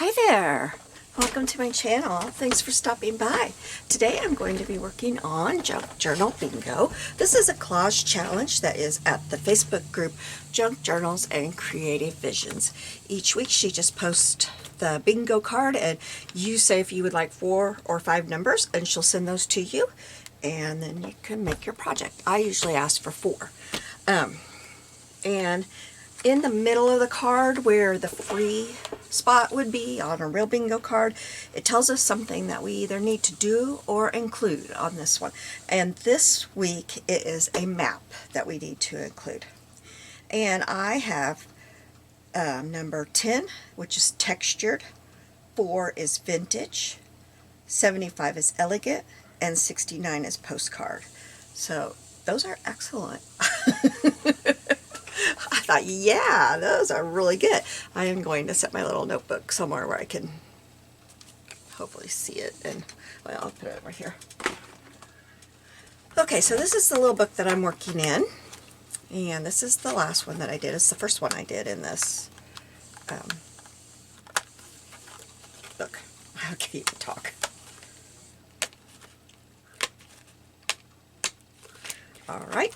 Hi there! Welcome to my channel. Thanks for stopping by. Today I'm going to be working on Junk Journal Bingo. This is a collage challenge that is at the Facebook group Junk Journals and Creative Visions. Each week she just posts the bingo card and you say if you would like 4 or 5 numbers and she'll send those to you and then you can make your project. I usually ask for 4. And in the middle of the card where the free spot would be on a real bingo card, it tells us something that we either need to do or include on this one. And this week it is a map that we need to include. And I have number 10, which is textured, 4 is vintage, 75 is elegant, and 69 is postcard. So those are excellent. I thought, yeah, those are really good. I am going to set my little notebook somewhere where I can hopefully see it. And, well, I'll put it over here. Okay, so this is the little book that I'm working in. And this is the last one that I did. It's the first one I did in this book. I can't even talk. All right.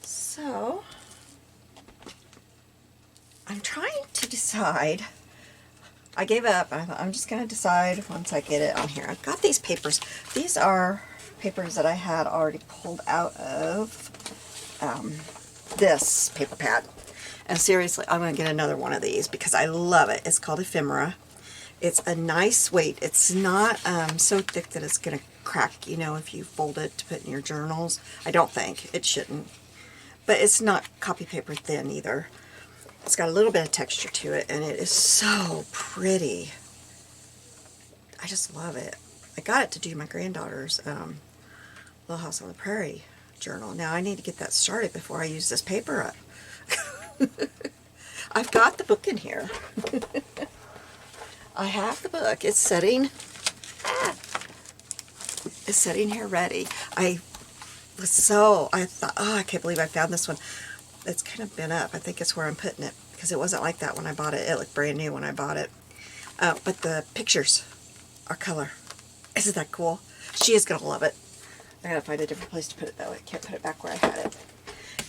So, I'm trying to decide. I gave up. I'm just going to decide once I get it on here. I've got these papers. These are papers that I had already pulled out of this paper pad. And seriously, I'm going to get another one of these because I love it. It's called Ephemera. It's a nice weight. It's not so thick that it's going to crack, you know, if you fold it to put in your journals. I don't think. It shouldn't. But it's not copy paper thin either. It's got a little bit of texture to it, and it is so pretty. I just love it. I got it to do my granddaughter's Little House on the Prairie journal. Now I need to get that started before I use this paper up. I've got the book in here. I have the book. It's sitting here ready. I thought, oh, I can't believe I found this one. It's kind of bent up. I think it's where I'm putting it because it wasn't like that when I bought it. It looked brand new when I bought it. But the pictures are color. Isn't that cool? She is going to love it. I gotta find a different place to put it though. I can't put it back where I had it.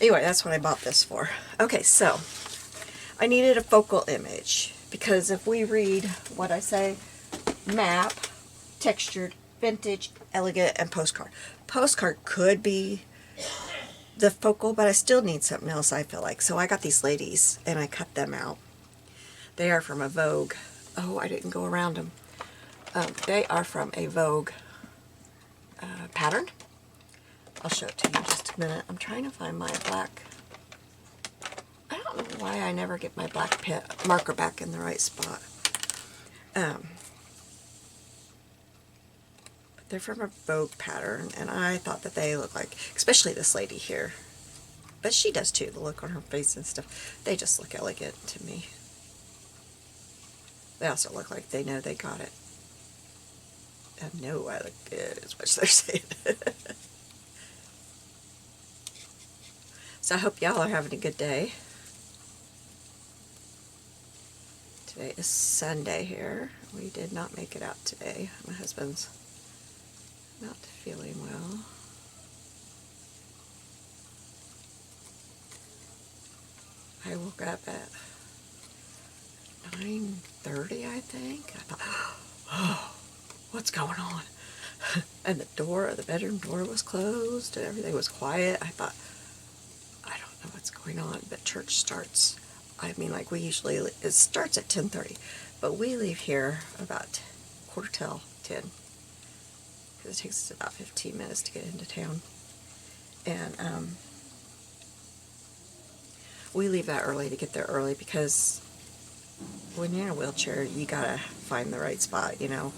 Anyway, that's what I bought this for. Okay, so I needed a focal image because if we read what I say, map, textured, vintage, elegant, and postcard. Postcard could be the focal, but I still need something else, I feel like. So I got these ladies, and I cut them out. They are from a Vogue. Oh, I didn't go around them. They are from a Vogue pattern. I'll show it to you in just a minute. I'm trying to find my black. I don't know why I never get my black marker back in the right spot. They're from a Vogue pattern, and I thought that they look like, especially this lady here, but she does too, the look on her face and stuff. They just look elegant to me. They also look like they know they got it. I know I look good, is what they're saying. So I hope y'all are having a good day. Today is Sunday here. We did not make it out today. My husband's not feeling well. I woke up at 9:30, I think. I thought, oh, what's going on? And the bedroom door was closed and everything was quiet. I thought, I don't know what's going on, but church starts. I mean, like it starts at 10:30, but we leave here about 10:15. Because it takes us about 15 minutes to get into town. And we leave that early to get there early because when you're in a wheelchair, you gotta find the right spot, you know.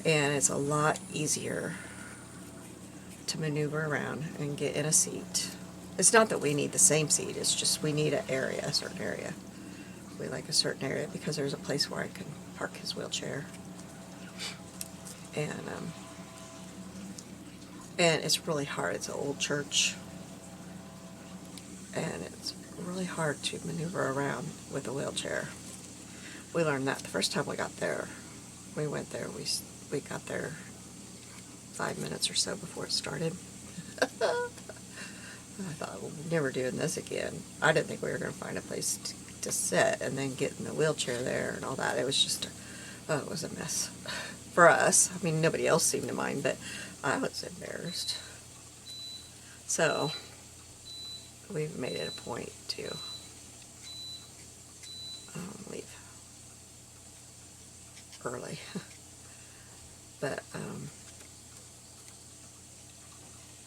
And it's a lot easier to maneuver around and get in a seat. It's not that we need the same seat, it's just we need a certain area. We like a certain area because there's a place where I can park his wheelchair. And it's really hard. It's an old church. And it's really hard to maneuver around with a wheelchair. We learned that the first time we got there. We went there, we got there 5 minutes or so before it started. I thought, well, we're never doing this again. I didn't think we were going to find a place to sit and then get in the wheelchair there and all that. It was just, it was a mess for us. I mean, nobody else seemed to mind, but I was embarrassed. So, we've made it a point to leave early. But,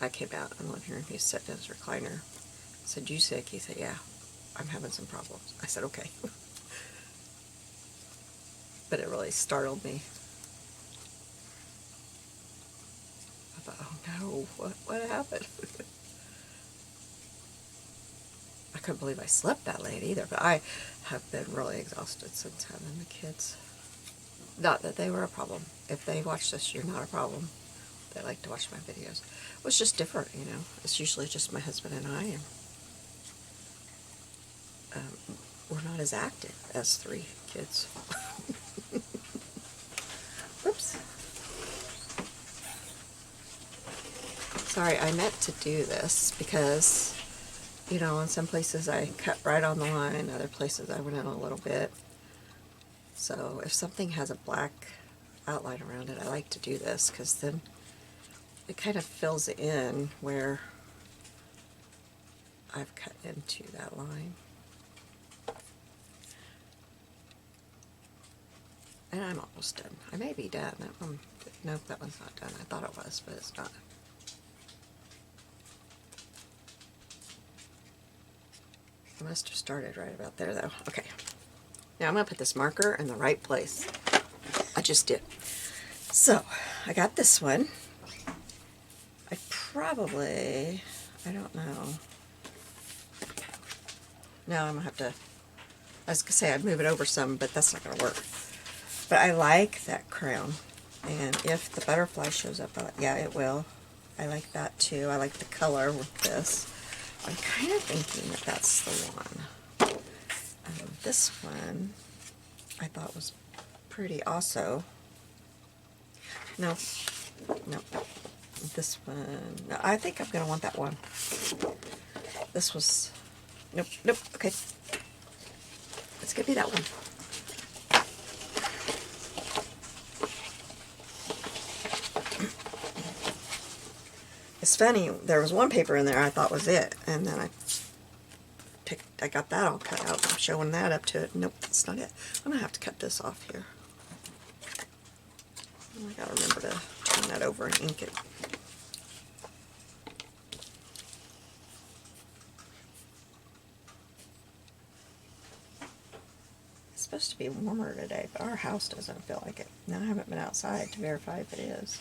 I came out in the living room. He sat in his recliner. I said, "You sick?" He said, "Yeah, I'm having some problems." I said, "Okay." But it really startled me. I thought, oh no, what happened? I couldn't believe I slept that late either, but I have been really exhausted since having the kids. Not that they were a problem. If they watch this, you're not a problem. They like to watch my videos. It was just different, you know. It's usually just my husband and I, and we're not as active as 3 kids. Whoops. Sorry, I meant to do this because, you know, in some places I cut right on the line, other places I went in a little bit. So if something has a black outline around it, I like to do this because then it kind of fills in where I've cut into that line. And I'm almost done. I may be done. That one, nope, that one's not done. I thought it was, but it's not. I must have started right about there, though. Okay. Now I'm going to put this marker in the right place. I just did. So, I got this one. I don't know. No, I'm going to have to, I was going to say I'd move it over some, but that's not going to work. But I like that crown. And if the butterfly shows up, yeah, it will. I like that too. I like the color with this. I'm kind of thinking that that's the one. This one I thought was pretty also. No. This one, no, I think I'm going to want that one. This was, nope, okay. It's going to be that one. It's funny, there was one paper in there I thought was it, and then I got that all cut out. I'm showing that up to it. Nope, that's not it. I'm going to have to cut this off here. I got to remember to turn that over and ink it. It's supposed to be warmer today, but our house doesn't feel like it. Now I haven't been outside to verify if it is.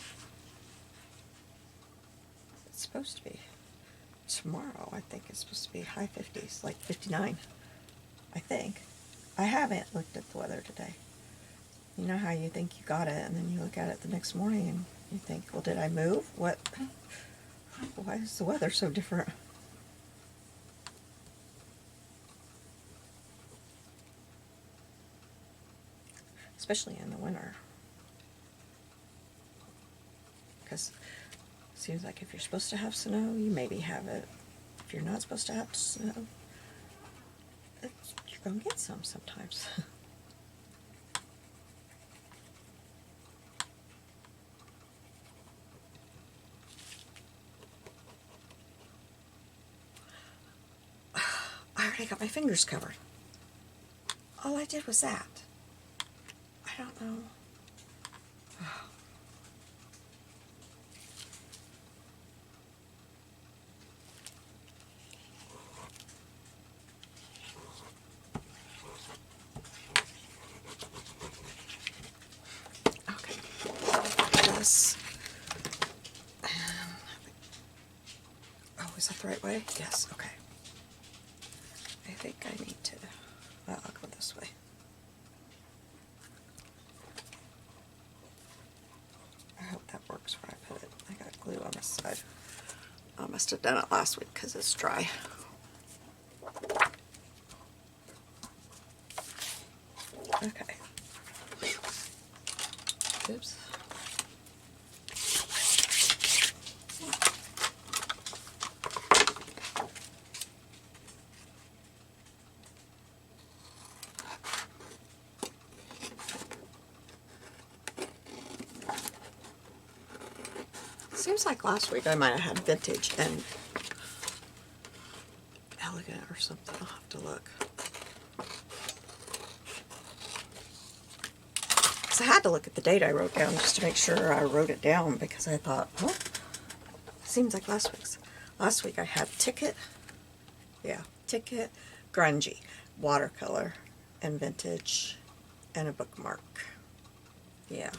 It's supposed to be. Tomorrow, I think it's supposed to be high 50s, like 59, I think. I haven't looked at the weather today. You know how you think you got it, and then you look at it the next morning and you think, well, did I move? What? Why is the weather so different? Especially in the winter. Because it seems like if you're supposed to have snow, you maybe have it. If you're not supposed to have snow, you're going to get some sometimes. I already got my fingers covered. All I did was that. I don't know. Okay. This. Oh, is that the right way? Yes, okay. I think I need to, well, I'll go this way. I hope that works where I put it. I got glue on this side. I must have done it last week because it's dry. Okay. Oops. Seems like last week I might have had vintage and elegant or something. I'll have to look. So I had to look at the date I wrote down just to make sure I wrote it down, because I thought, well, seems like last week's. Last week I had Ticket, Ticket, Grungy, Watercolor, and Vintage, and a bookmark. Yeah.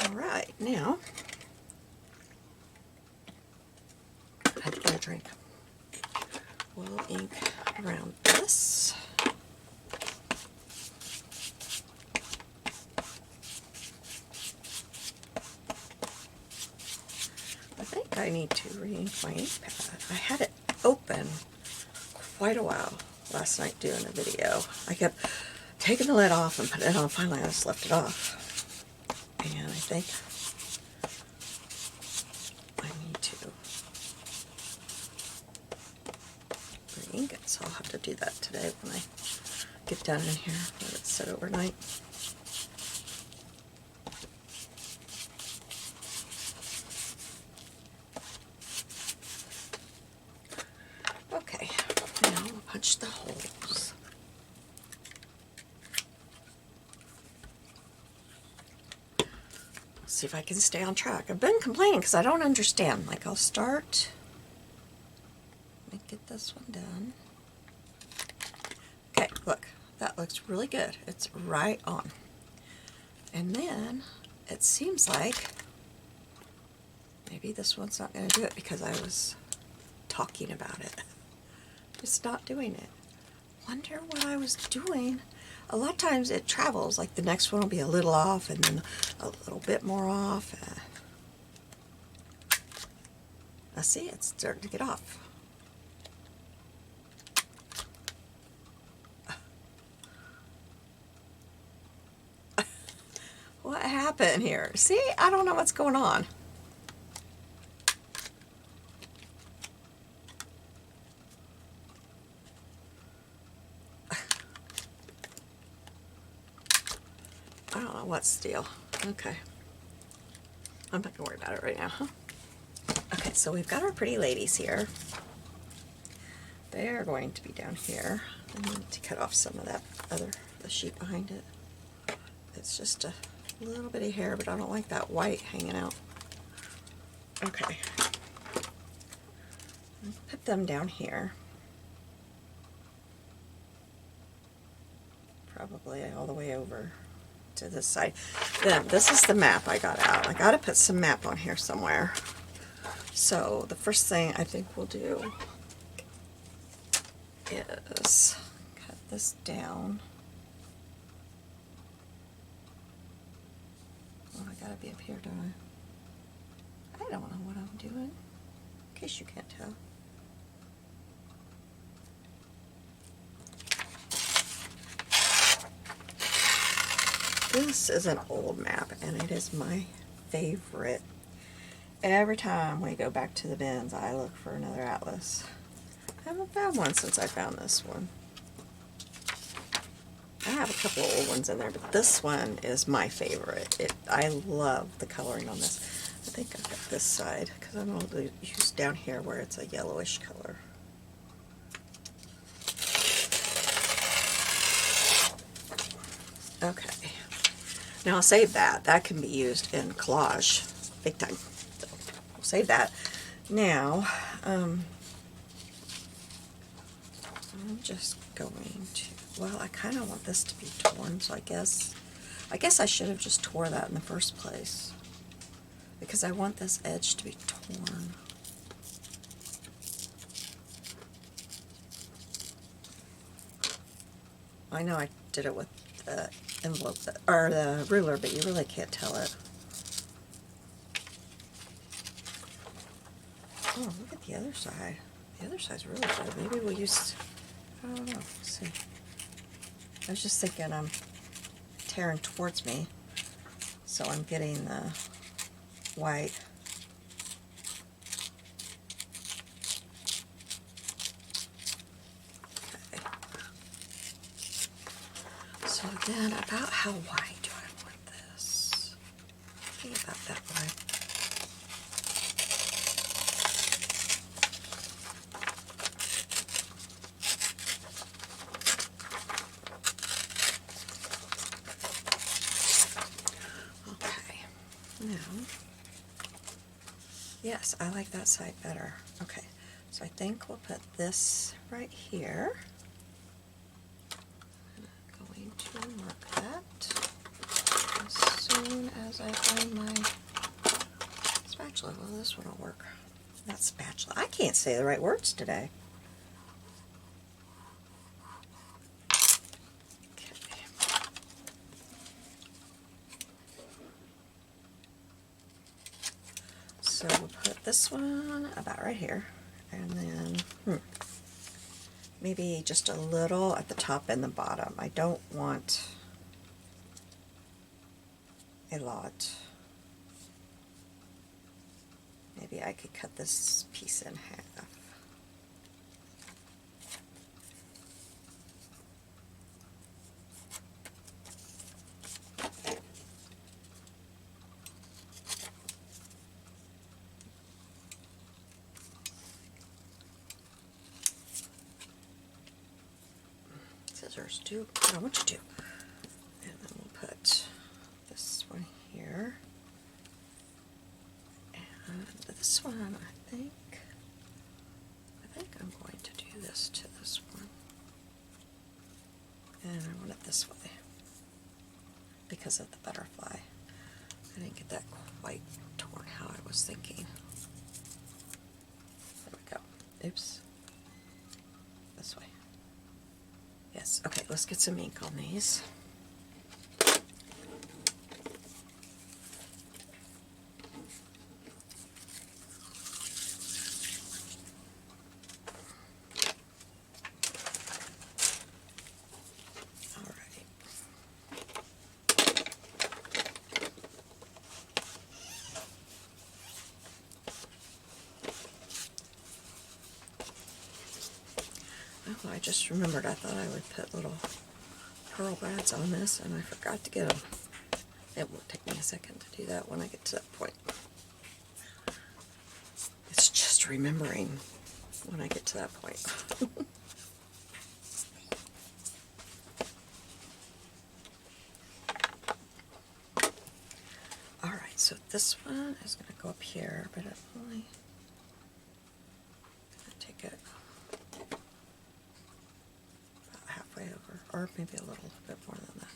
Alright, now, I have to get a drink. We'll ink around this. I think I need to re-ink my ink pad. I had it open quite a while last night doing a video. I kept taking the lid off and putting it on. Finally, I just left it off. And I think I need to re-ink it, so I'll have to do that today when I get down in here. Let it sit overnight. Okay, now we'll punch the holes. See if I can stay on track. I've been complaining because I don't understand. Like, I'll start. Let me get this one done. Okay, look. That looks really good. It's right on. And then it seems like maybe this one's not going to do it because I was talking about it. It's not doing it. Wonder what I was doing. A lot of times it travels, like the next one will be a little off and then a little bit more off. I see it's starting to get off. What happened here? See, I don't know what's going on. I don't know what's the deal. Okay. I'm not going to worry about it right now, huh? Okay, so we've got our pretty ladies here. They're going to be down here. I need to cut off some of that the sheet behind it. It's just a little bit of hair, but I don't like that white hanging out. Okay. Put them down here. Probably all the way over to this side. Then this is the map I got out. I got to put some map on here somewhere. So the first thing I think we'll do is cut this down. Oh, I gotta be up here, don't I? I don't know what I'm doing, in case you can't tell. This is an old map, and it is my favorite. Every time we go back to the bins, I look for another atlas. I haven't found one since I found this one. I have a couple of old ones in there, but this one is my favorite. I love the coloring on this. I think I've got this side, because I'm going to use down here where it's a yellowish color. Okay. Now I'll save that. That can be used in collage big time. So we'll save that. Now, I'm just going to, well, I kind of want this to be torn, so I guess I should have just tore that in the first place, because I want this edge to be torn. I know I did it with the envelope, or the ruler, but you really can't tell it. Oh, look at the other side. The other side's really good. Maybe we'll use, I don't know, let's see. I was just thinking I'm tearing towards me, so I'm getting the white. Okay. So then, about how wide do I want this? I think about that wide. Now, yes, I like that side better. Okay, so I think we'll put this right here. I'm going to mark that as soon as I find my spatula. Well, this one will work. Not spatula. I can't say the right words today. So we'll put this one about right here, and then maybe just a little at the top and the bottom. I don't want a lot. Maybe I could cut this piece in half. Scissors do what I want you to. And then we'll put this one here. And this one, I think I'm going to do this to this one. And I want it this way because of the butterfly. I didn't get that quite torn how I was thinking. There we go. Oops. This way. Yes, okay, let's get some ink on these. Oh, I just remembered I thought I would put little pearl brads on this, and I forgot to get them. It will take me a second to do that when I get to that point. It's just remembering when I get to that point. Alright, so this one is going to go up here, but it only take it about halfway over, or maybe a little bit more than that.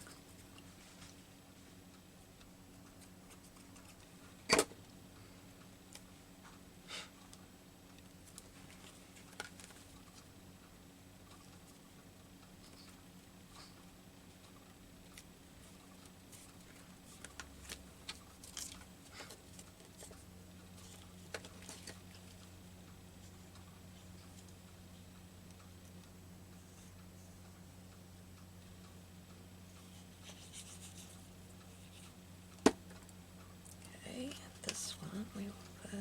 This one we will put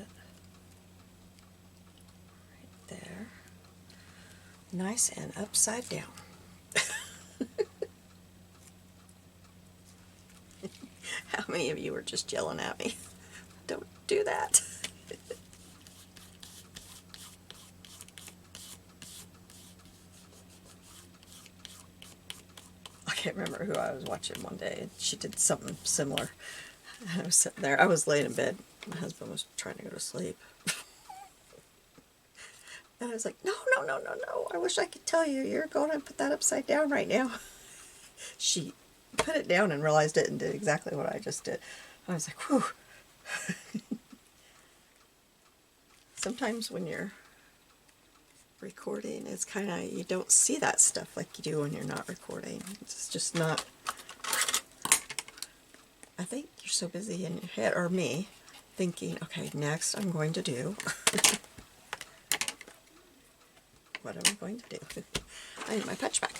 right there. Nice and upside down. How many of you were just yelling at me? Don't do that. I can't remember who I was watching one day. She did something similar. I was sitting there. I was laying in bed. My husband was trying to go to sleep. And I was like, no, no, no, no, no. I wish I could tell you. You're going to put that upside down right now. She put it down and realized it and did exactly what I just did. I was like, whew. Sometimes when you're recording, it's kind of, you don't see that stuff like you do when you're not recording. It's just not, I think you're so busy in your head, or me, thinking, okay, next I'm going to do, what am I going to do? I need my punch back.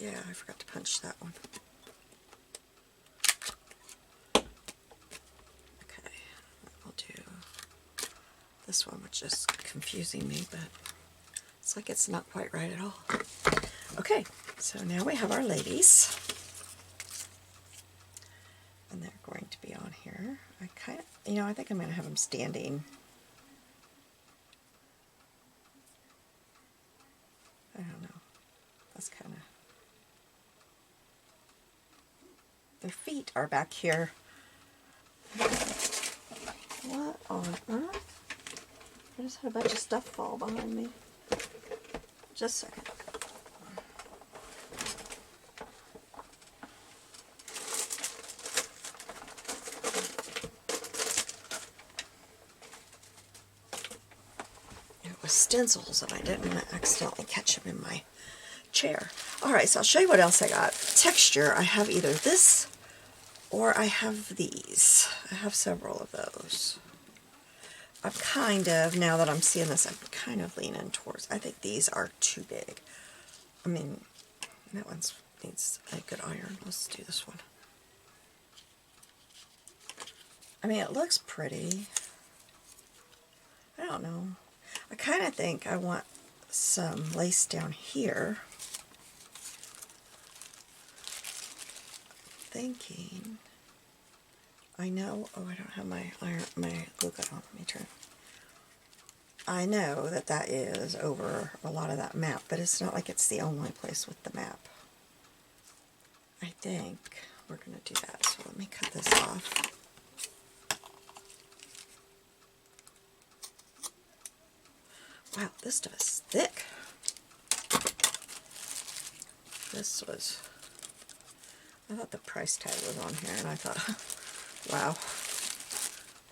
Yeah, I forgot to punch that one. Okay, I'll do this one, which is confusing me, but it's like it's not quite right at all. Okay, so now we have our ladies. And they're going to be on here. I kind of, you know, I think I'm going to have them standing. I don't know. That's kind of... Their feet are back here. What on earth? I just had a bunch of stuff fall behind me. Just a second. It was stencils and I didn't accidentally catch them in my chair. Alright, so I'll show you what else I got. Texture, I have either this or I have these. I have several of those. I'm kind of, now that I'm seeing this, I'm kind of leaning towards, I think these are too big. I mean, that one needs a good iron. Let's do this one. I mean, it looks pretty. I don't know. I kind of think I want some lace down here. Thinking, I know, oh, I don't have my glue gun on, let me turn. I know that that is over a lot of that map, but it's not like it's the only place with the map. I think we're going to do that, so let me cut this off. Wow, this stuff is thick. This was, I thought the price tag was on here, and I thought, wow.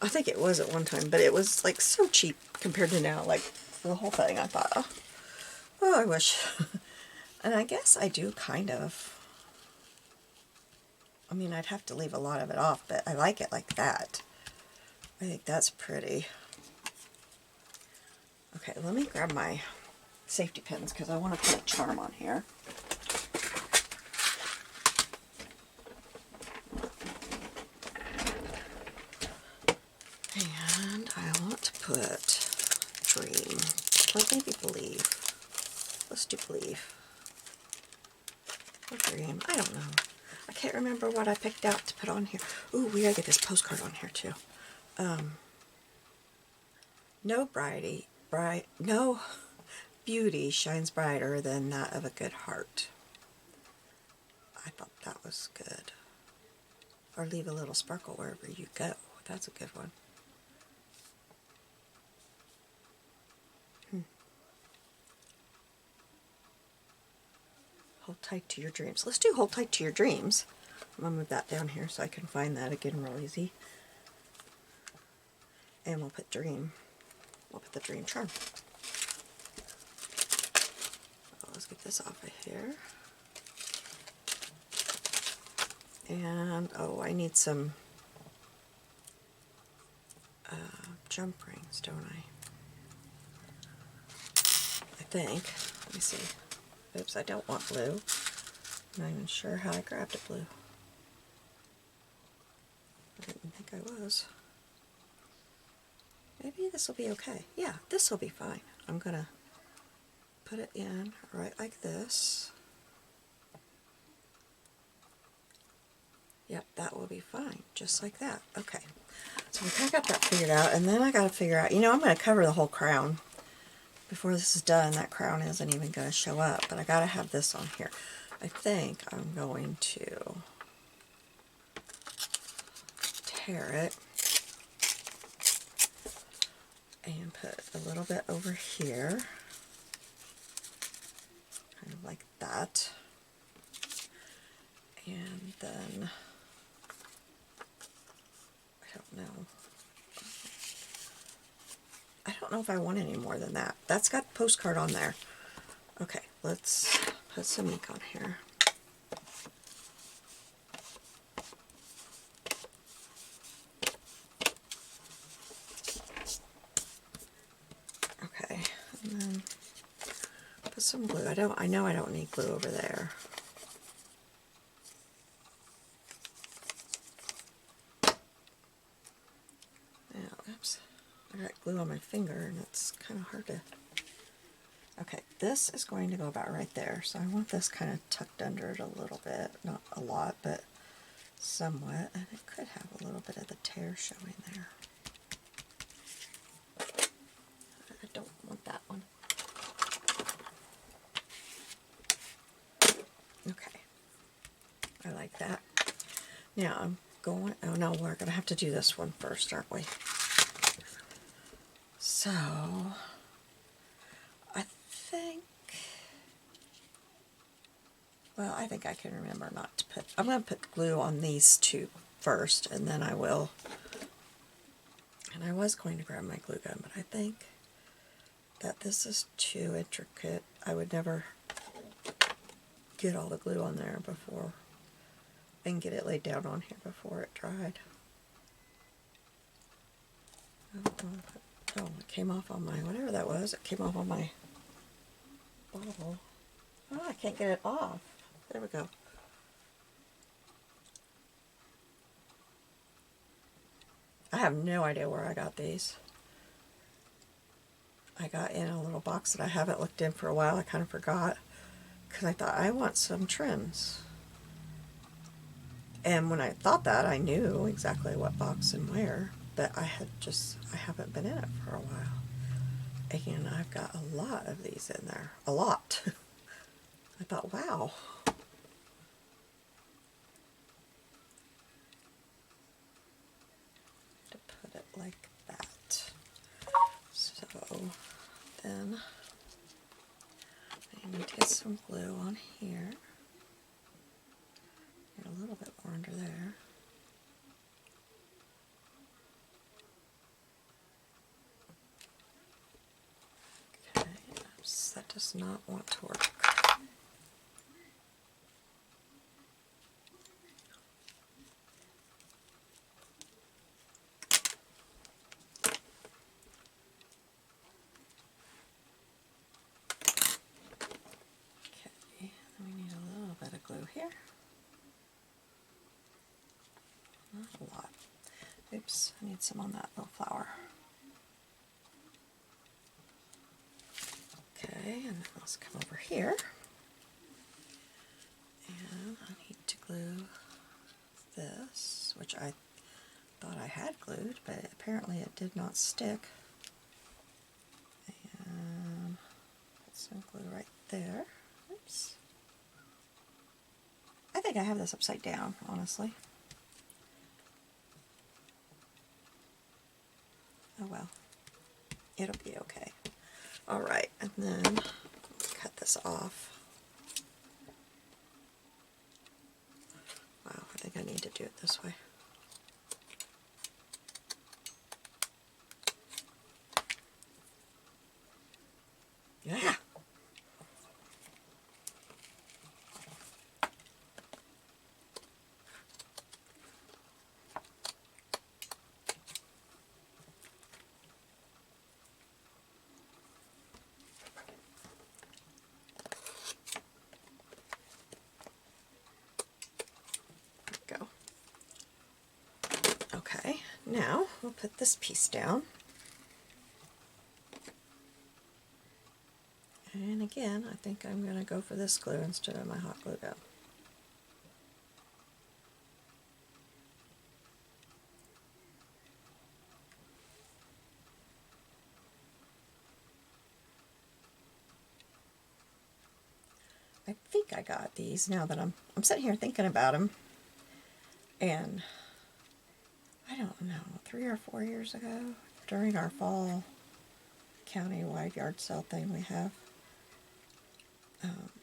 I think it was at one time, but it was like so cheap compared to now. Like for the whole thing, I thought, oh, I wish. And I guess I do kind of. I mean, I'd have to leave a lot of it off, but I like it like that. I think that's pretty. Okay, let me grab my safety pins because I want to put a charm on here. And I want to put Dream, or maybe Believe. Let's do Believe. Or Dream, I don't know. I can't remember what I picked out to put on here. Ooh, we gotta get this postcard on here too. No beauty shines brighter than that of a good heart. I thought that was good. Or leave a little sparkle wherever you go. That's a good one. Hold tight to your dreams. Let's do hold tight to your dreams. I'm going to move that down here so I can find that again real easy. And we'll put dream. We'll put the dream charm. So let's get this off of here. And, oh, I need some jump rings, don't I? I think. Let me see. Oops, I don't want blue. I'm not even sure how I grabbed a blue. I didn't think I was. Maybe this will be okay. Yeah, this will be fine. I'm going to put it in right like this. Yep, that will be fine, just like that. Okay, so we kind of got that figured out, and then I got to figure out, you know, I'm going to cover the whole crown. Before this is done, that crown isn't even going to show up, but I got to have this on here. I think I'm going to tear it and put a little bit over here, kind of like that, and then I don't know if I want any more than that. That's got postcard on there. Okay, let's put some ink on here. Okay, and then put some glue. I know I don't need glue over there. I got glue on my finger and it's kind of hard to... Okay, this is going to go about right there, so I want this kind of tucked under it a little bit. Not a lot, but somewhat. And it could have a little bit of the tear showing there. I don't want that one. Okay, I like that. Now I'm going... Oh no, we're going to have to do this one first, aren't we? So... Well, I think I can remember not to put... I'm going to put glue on these two first, and then I will... And I was going to grab my glue gun, but I think that this is too intricate. I would never get all the glue on there before... and get it laid down on here before it dried. Oh, it came off on my... whatever that was, it came off on my bottle. Oh, I can't get it off. There we go. I have no idea where I got these. I got in a little box that I haven't looked in for a while. I kind of forgot because I thought I want some trims. And when I thought that, I knew exactly what box and where, but I haven't been in it for a while. And I've got a lot of these in there. A lot. I thought, wow. To put it like that. So then I need to get some glue on here. Get a little bit more under there. Okay, oops, that does not want to work. Glue here. Not a lot. Oops, I need some on that little flower. Okay, and then let's come over here. And I need to glue this, which I thought I had glued, but apparently it did not stick. And put some glue right there. Oops. I think I have this upside down, honestly. Oh well, it'll be okay. Alright, and then cut this off. Wow, I think I need to do it this way. Yeah! Go. Okay, now we'll put this piece down. And again, I think I'm going to go for this glue instead of my hot glue gun. I think I got these now that I'm sitting here thinking about them. And I don't know, 3 or 4 years ago, during our fall county-wide yard sale thing we have,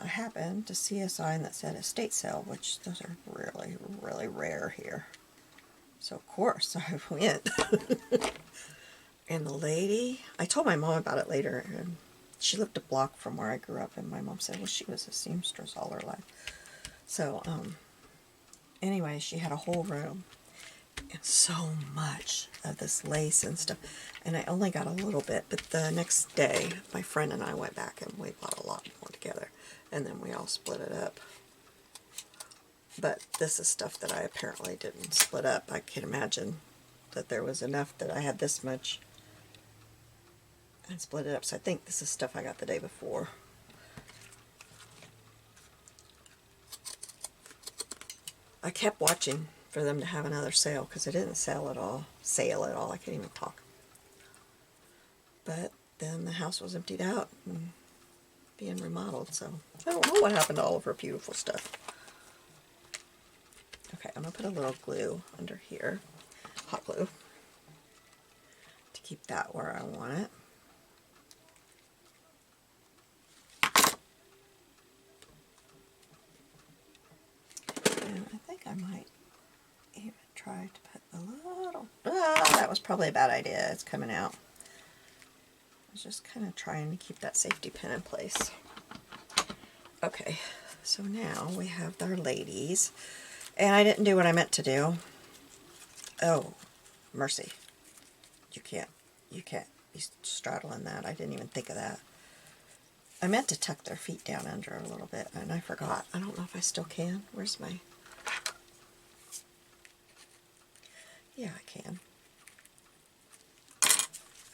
I happened to see a sign that said estate sale, which those are really, really rare here. So of course I went. And the lady, I told my mom about it later, and she lived a block from where I grew up, and my mom said, well, she was a seamstress all her life. So, anyway, she had a whole room, and so much of this lace and stuff, and I only got a little bit, but the next day, my friend and I went back, and we bought a lot more together, and then we all split it up. But this is stuff that I apparently didn't split up. I can imagine that there was enough that I had this much and split it up. So I think this is stuff I got the day before. I kept watching for them to have another sale because it didn't sell at all. I can't even talk. But then the house was emptied out and being remodeled, so I don't know what happened to all of her beautiful stuff. Okay, I'm going to put a little glue under here, hot glue, to keep that where I want it. And I think I might even try to put a little, that was probably a bad idea, it's coming out. I was just kind of trying to keep that safety pin in place. Okay, so now we have our ladies, and I didn't do what I meant to do. Oh, mercy. You can't be straddling that. I didn't even think of that. I meant to tuck their feet down under a little bit, and I forgot. I don't know if I still can. Where's my... Yeah, I can.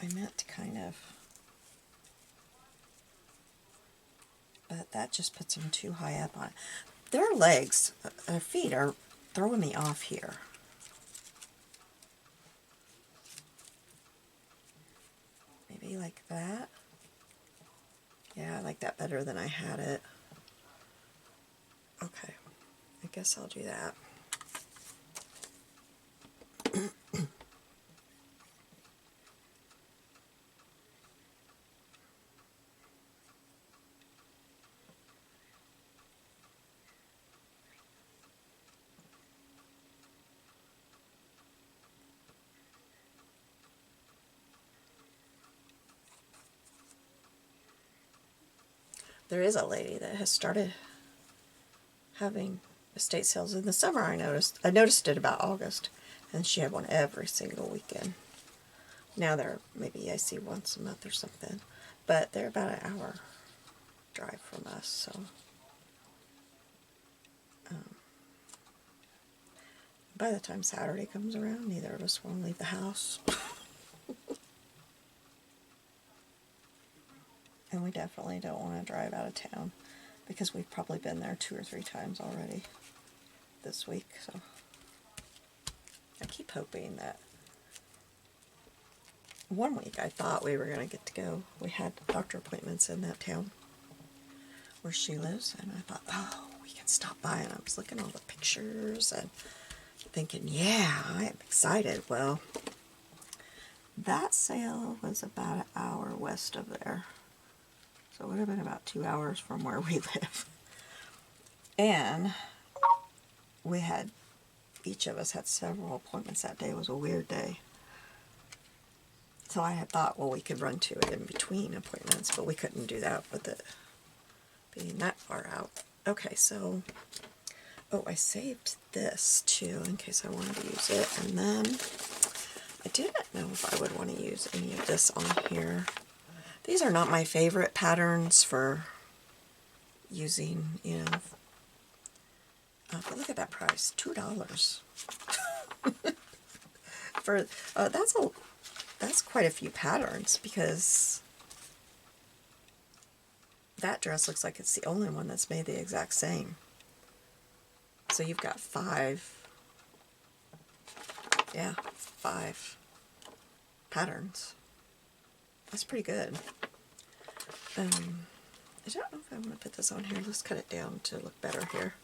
I meant to kind of... But that just puts them too high up on it. Their legs, their feet are throwing me off here. Maybe like that. Yeah, I like that better than I had it. Okay, I guess I'll do that. There is a lady that has started having estate sales in the summer. I noticed it about August, and she had one every single weekend. Now they're, maybe I see once a month or something, but they're about an hour drive from us, so by the time Saturday comes around, neither of us want to leave the house. And we definitely don't want to drive out of town, because we've probably been there 2 or 3 times already this week, so I keep hoping that one week I thought we were going to get to go. We had doctor appointments in that town where she lives, and I thought, oh, we can stop by, and I was looking at all the pictures and thinking, yeah, I am excited. Well, that sale was about an hour west of there, so it would have been about 2 hours from where we live. And we had, each of us had several appointments that day. It was a weird day. So I had thought, well, we could run to it in between appointments, but we couldn't do that with it being that far out. Okay, so, oh, I saved this too in case I wanted to use it. And then I didn't know if I would want to use any of this on here. These are not my favorite patterns for using, you know. But look at that price, $2. For that's quite a few patterns, because that dress looks like it's the only one that's made the exact same. So you've got 5, yeah, 5 patterns. That's pretty good. I don't know if I want to put this on here. Let's cut it down to look better here.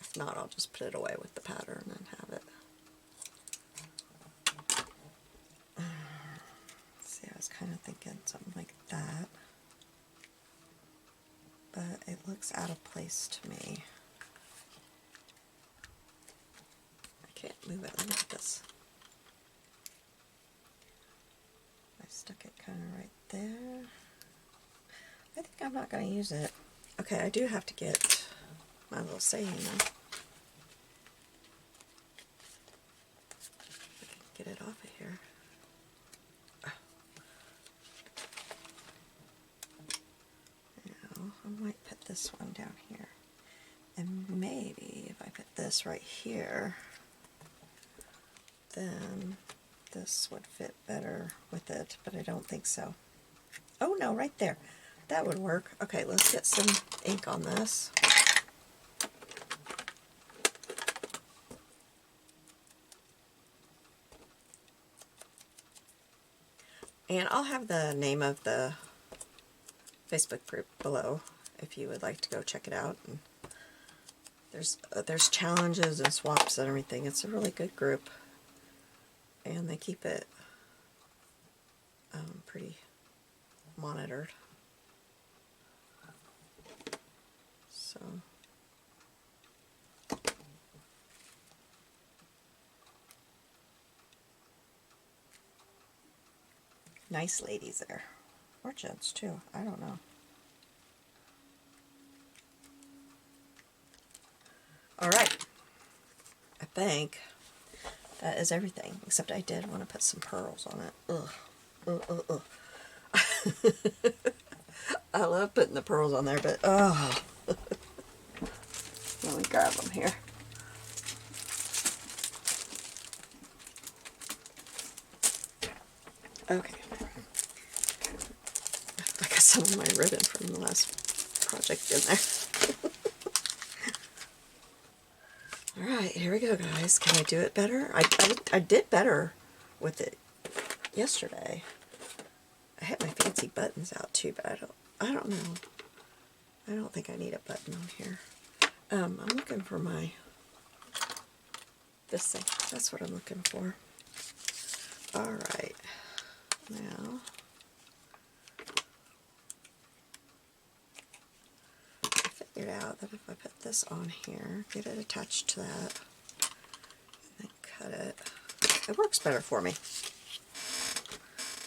If not, I'll just put it away with the pattern and have it. See, I was kind of thinking something like that, but it looks out of place to me. I can't move it. Look at this. I stuck it kind of right there. I think I'm not going to use it. Okay, I do have to get my little saying though. I can get it off of here. Now, I might put this one down here. And maybe if I put this right here, then this would fit better with it, but I don't think so. Oh no, right there. That would work. Okay, let's get some ink on this. And I'll have the name of the Facebook group below if you would like to go check it out. And there's challenges and swaps and everything. It's a really good group, and they keep it pretty monitored. So nice ladies there, or gents too. I don't know. All right, I think that is everything, except I did want to put some pearls on it. Ugh. I love putting the pearls on there, but oh. Let me grab them here. Okay. I got some of my ribbon from the last project in there. Alright, here we go, guys. Can I do it better? I did better with it yesterday. I had my fancy buttons out too, but I don't know. I don't think I need a button on here. I'm looking for this thing. That's what I'm looking for. Alright. Now, I figured out that if I put this on here, get it attached to that, and then cut it, it works better for me.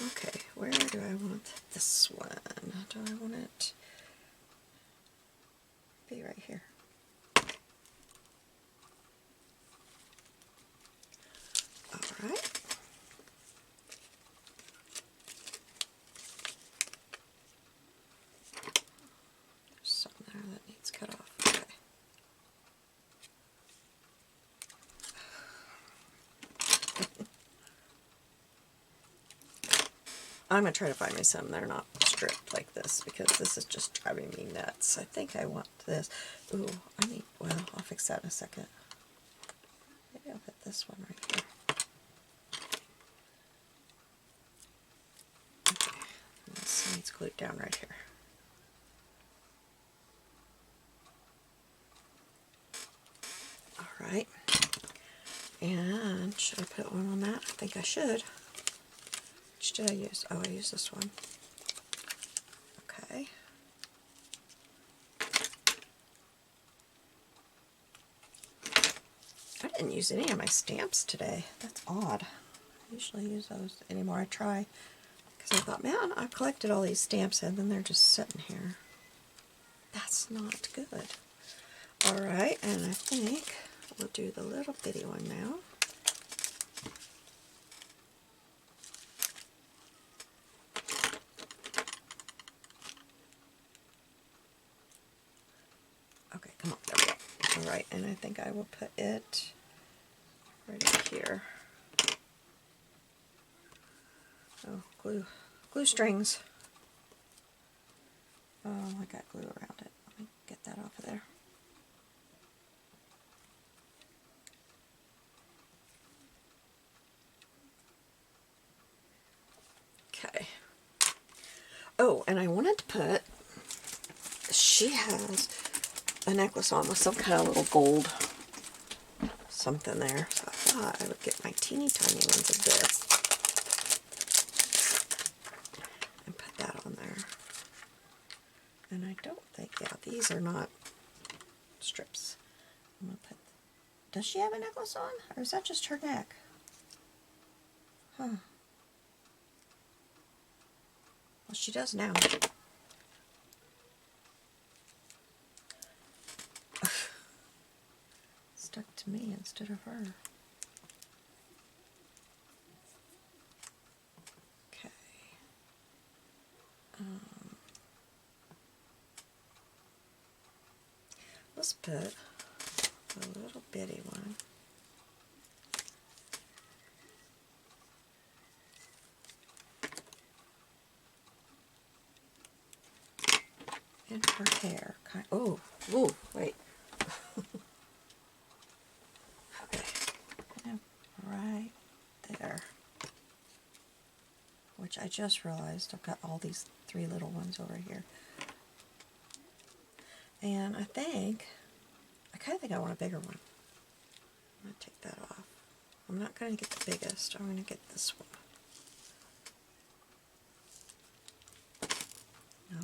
Okay, where do I want this one? Do I want it to be right here? Alright. There's some there that needs cut off. Okay. I'm going to try to find me some that are not stripped like this, because this is just driving me nuts. I think I want this. Ooh, well, I'll fix that in a second. Maybe I'll put this one right here. Okay, and this needs glued down right here. Alright, and should I put one on that? I think I should. Which did I use? Oh, I used this one. Okay. I didn't use any of my stamps today. That's odd. I usually use those anymore. I try, because I thought, man, I've collected all these stamps and then they're just sitting here. That's not good. Alright, and I think we'll do the little bitty one now. Okay, come on, there we go. Alright, and I think I will put it right up here. Oh, glue strings. Oh, I got glue around it. Let me get that off of there. Okay. Oh, and I wanted to put, she has a necklace on with some kind of little gold something there. So I thought I would get my teeny tiny ones of this and put that on there. And I don't think, yeah, these are not strips. I'm gonna put, does she have a necklace on? Or is that just her neck? Huh. Well, she does now. Stuck to me instead of her. Okay. Let's put a little bitty one in her hair. Oh, ooh, wait. Okay, kind of right there. Which I just realized I've got all these 3 little ones over here. And I kind of think I want a bigger one. I'm going to take that off. I'm not going to get the biggest. I'm going to get this one.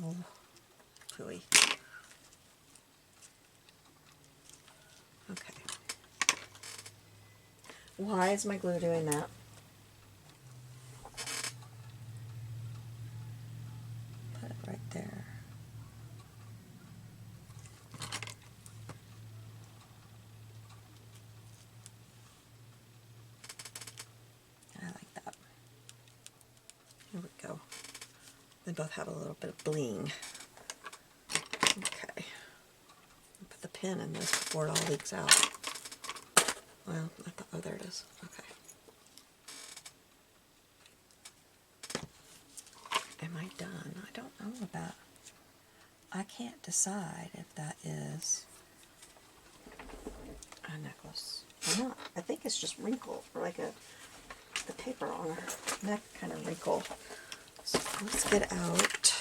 No. Pooey. Okay. Why is my glue doing that? Put it right there. I like that. Here we go. They both have a little bit of bling. Okay. I'll put the pin in this before it all leaks out. Well, I thought, oh, there it is. Okay. Am I done? I don't know about, I can't decide if that is a necklace or not. I think it's just wrinkled, or like the paper on her neck kind of wrinkle. So let's get out.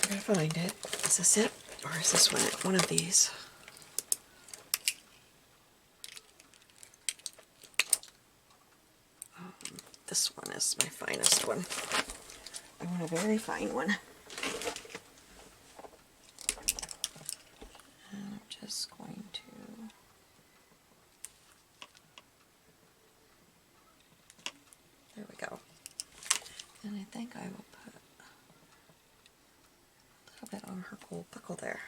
I'm gonna find it. Is this it? Or is this one of these? This one is my finest one. I want a very fine one. And I'm just going to there we go. And I think I will put a little bit on her gold buckle there.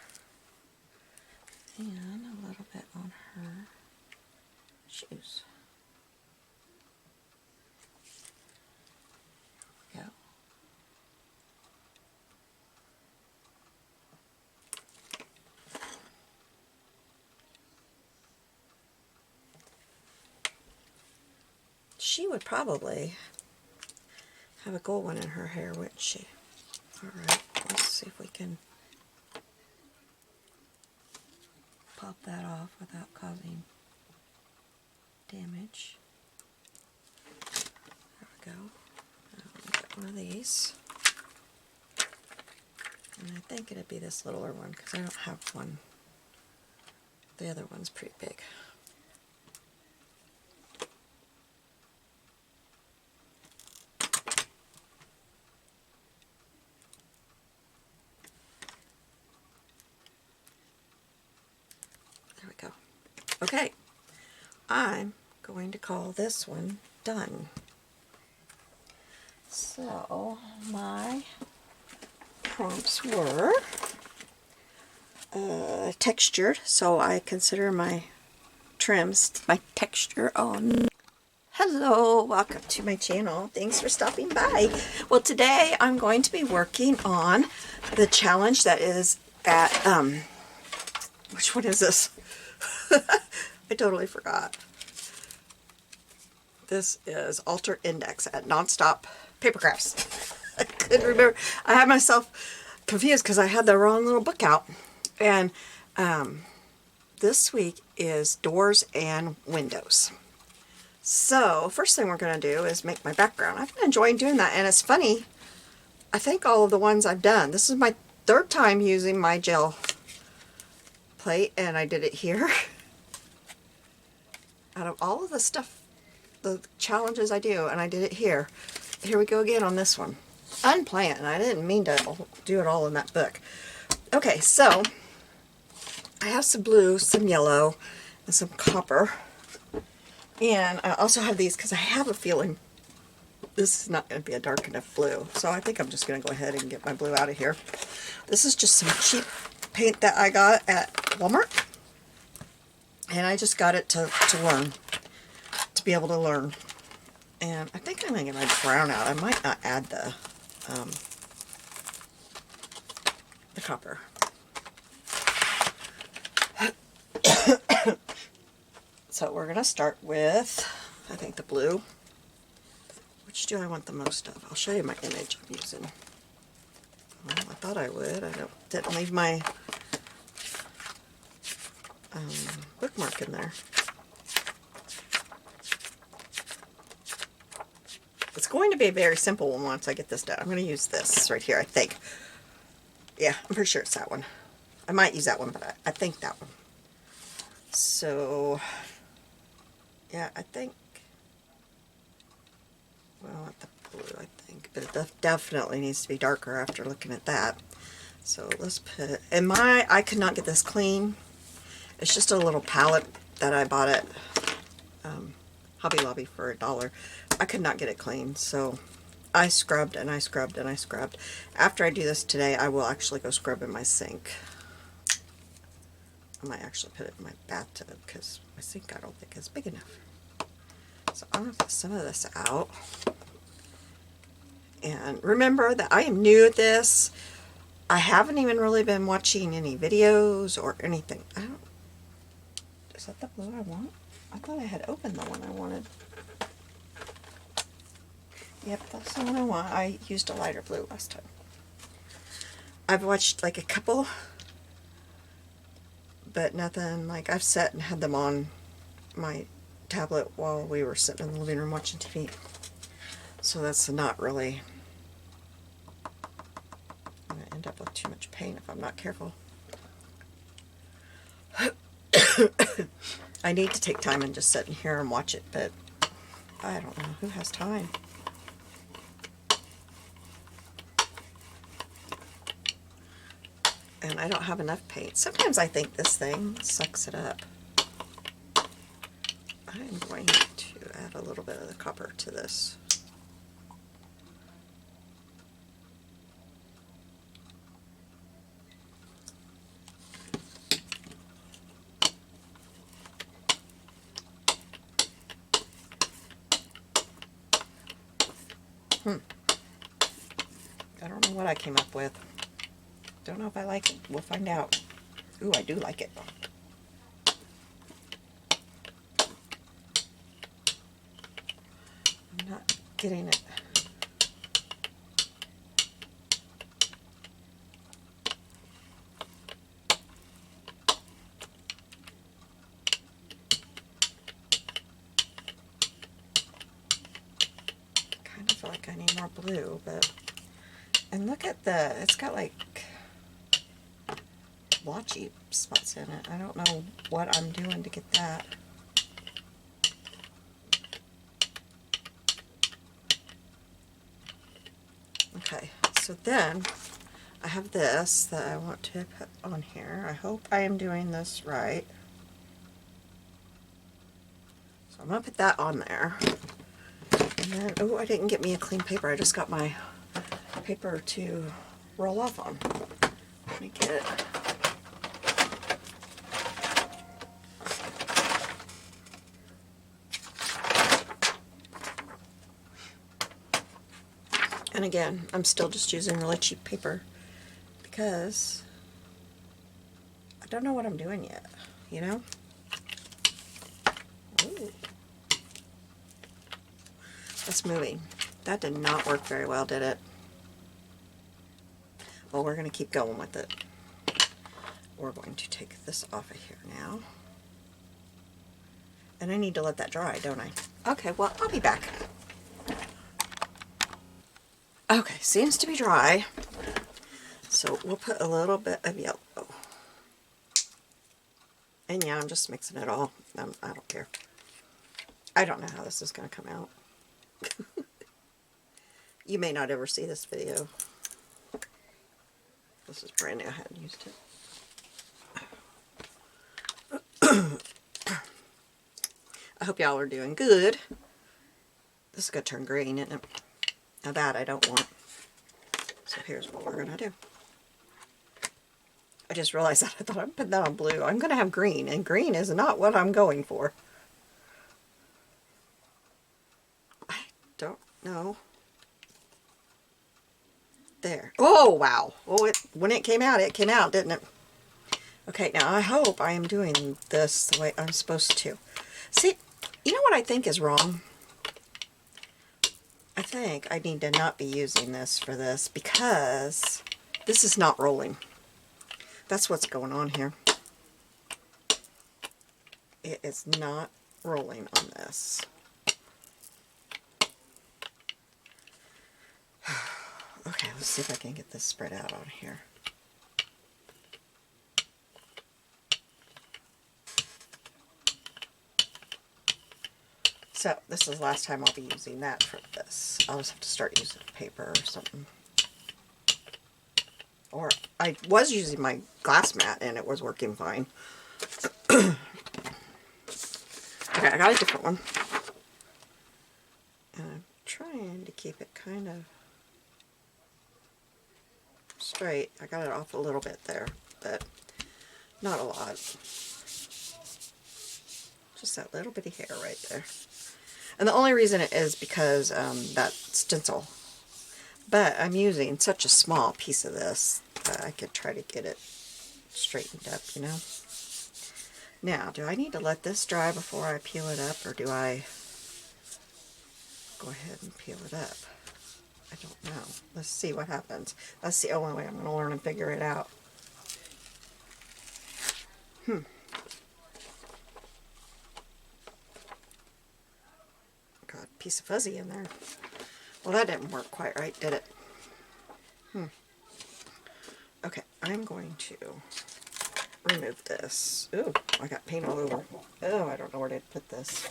And a little bit on her shoes. There we go. She would probably have a gold one in her hair, wouldn't she? Alright, let's see if we can pop that off without causing damage. There we go. Now let me get one of these. And I think it'd be this littler one because I don't have one. The other one's pretty big. There we go. Okay, I'm going to call this one done. So my prompts were textured, so I consider my trims my texture on. Hello, welcome to my channel. Thanks for stopping by. Well, today I'm going to be working on the challenge that is at which one is this? I totally forgot. This is Alter Index at Nonstop Paper Crafts. I couldn't remember. I had myself confused because I had the wrong little book out. And this week is doors and windows. So first thing we're going to do is make my background. I've been enjoying doing that, and it's funny. I think all of the ones I've done, this is my 3rd time using my gel plate, and I did it here. Out of all of the stuff, the challenges I do, and I did it here. Here we go again on this one. Unplanned. I didn't mean to do it all in that book. Okay, so I have some blue, some yellow, and some copper. And I also have these because I have a feeling this is not going to be a dark enough blue. So I think I'm just going to go ahead and get my blue out of here. This is just some cheap paint that I got at Walmart. And I just got it to learn, to be able to learn. And I think I'm going to get my brown out. I might not add the copper. So we're going to start with, I think, the blue. Which do I want the most of? I'll show you my image I'm using. Well, I thought I would. Didn't leave my bookmark in there. It's going to be a very simple one once I get this done. I'm going to use this right here, I think. Yeah, I'm pretty sure it's that one. I might use that one, but I think that one. So, yeah, I think, well, not the blue, I think, but it definitely needs to be darker after looking at that. So let's put, and I could not get this clean. It's just a little palette that I bought at Hobby Lobby for $1. I could not get it clean, so I scrubbed and I scrubbed and I scrubbed. After I do this today, I will actually go scrub in my sink. I might actually put it in my bathtub because my sink I don't think is big enough. So I'm going to put some of this out. And remember that I am new at this. I haven't even really been watching any videos or anything. Is that the blue I want? I thought I had opened the one I wanted. Yep, that's the one I want. I used a lighter blue last time. I've watched like a couple, but nothing. Like, I've sat and had them on my tablet while we were sitting in the living room watching TV. So that's not really... I'm going to end up with too much paint if I'm not careful. I need to take time and just sit in here and watch it, but I don't know. Who has time? And I don't have enough paint. Sometimes I think this thing sucks it up. I'm going to add a little bit of the copper to this. I don't know what I came up with. Don't know if I like it. We'll find out. Ooh, I do like it. I'm not getting it. Kind of feel like I need more blue, but... And look at it's got like blotchy spots in it. I don't know what I'm doing to get that. Okay, so then I have this that I want to put on here. I hope I am doing this right. So I'm going to put that on there. And then, oh, I didn't get me a clean paper. I just got my paper to roll off on. Let me get it. And again, I'm still just using really cheap paper because I don't know what I'm doing yet, you know? Ooh. That's moving. That did not work very well, did it? Well, we're going to keep going with it. We're going to take this off of here now. And I need to let that dry, don't I? Okay, well, I'll be back. Okay, seems to be dry. So we'll put a little bit of yellow. And yeah, I'm just mixing it all. I don't care. I don't know how this is going to come out. You may not ever see this video. This is brand new. I hadn't used it. I hope y'all are doing good. This is going to turn green, isn't it? Now that I don't want. So here's what we're going to do. I just realized that I thought I'd put that on blue. I'm going to have green, and green is not what I'm going for. I don't know. There. Oh, wow. Oh, when it came out, didn't it? Okay, now I hope I am doing this the way I'm supposed to. See, you know what I think is wrong? I think I need to not be using this for this because This is not rolling. That's what's going on here. It is not rolling on this. Okay, let's see if I can get this spread out on here. So, this is the last time I'll be using that for this. I'll just have to start using paper or something. Or, I was using my glass mat and it was working fine. Okay, I got a different one. And I'm trying to keep it kind of straight. I got it off a little bit there, but not a lot. Just that little bitty hair right there. And the only reason it is because that stencil. But I'm using such a small piece of this that I could try to get it straightened up, you know. Now, do I need to let this dry before I peel it up, or do I go ahead and peel it up? I don't know. Let's see what happens. That's the only way I'm going to learn and figure it out. Got a piece of fuzzy in there. Well, that didn't work quite right, did it? Okay, I'm going to remove this. Ooh, I got paint all over. Oh, I don't know where to put this.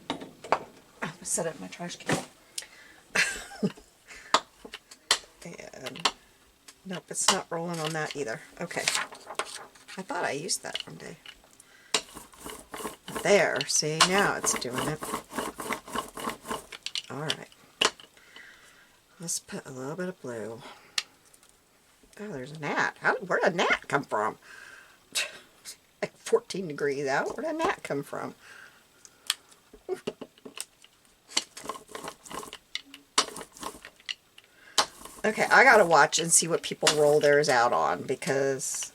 I'm going to set it in my trash can. And nope, it's not rolling on that either. Okay. I thought I used that one day. There, see, now it's doing it. Alright. Let's put a little bit of blue. Oh, there's a gnat. Where'd a gnat come from? Like 14 degrees out. Where'd a gnat come from? Okay, I gotta watch and see what people roll theirs out on, because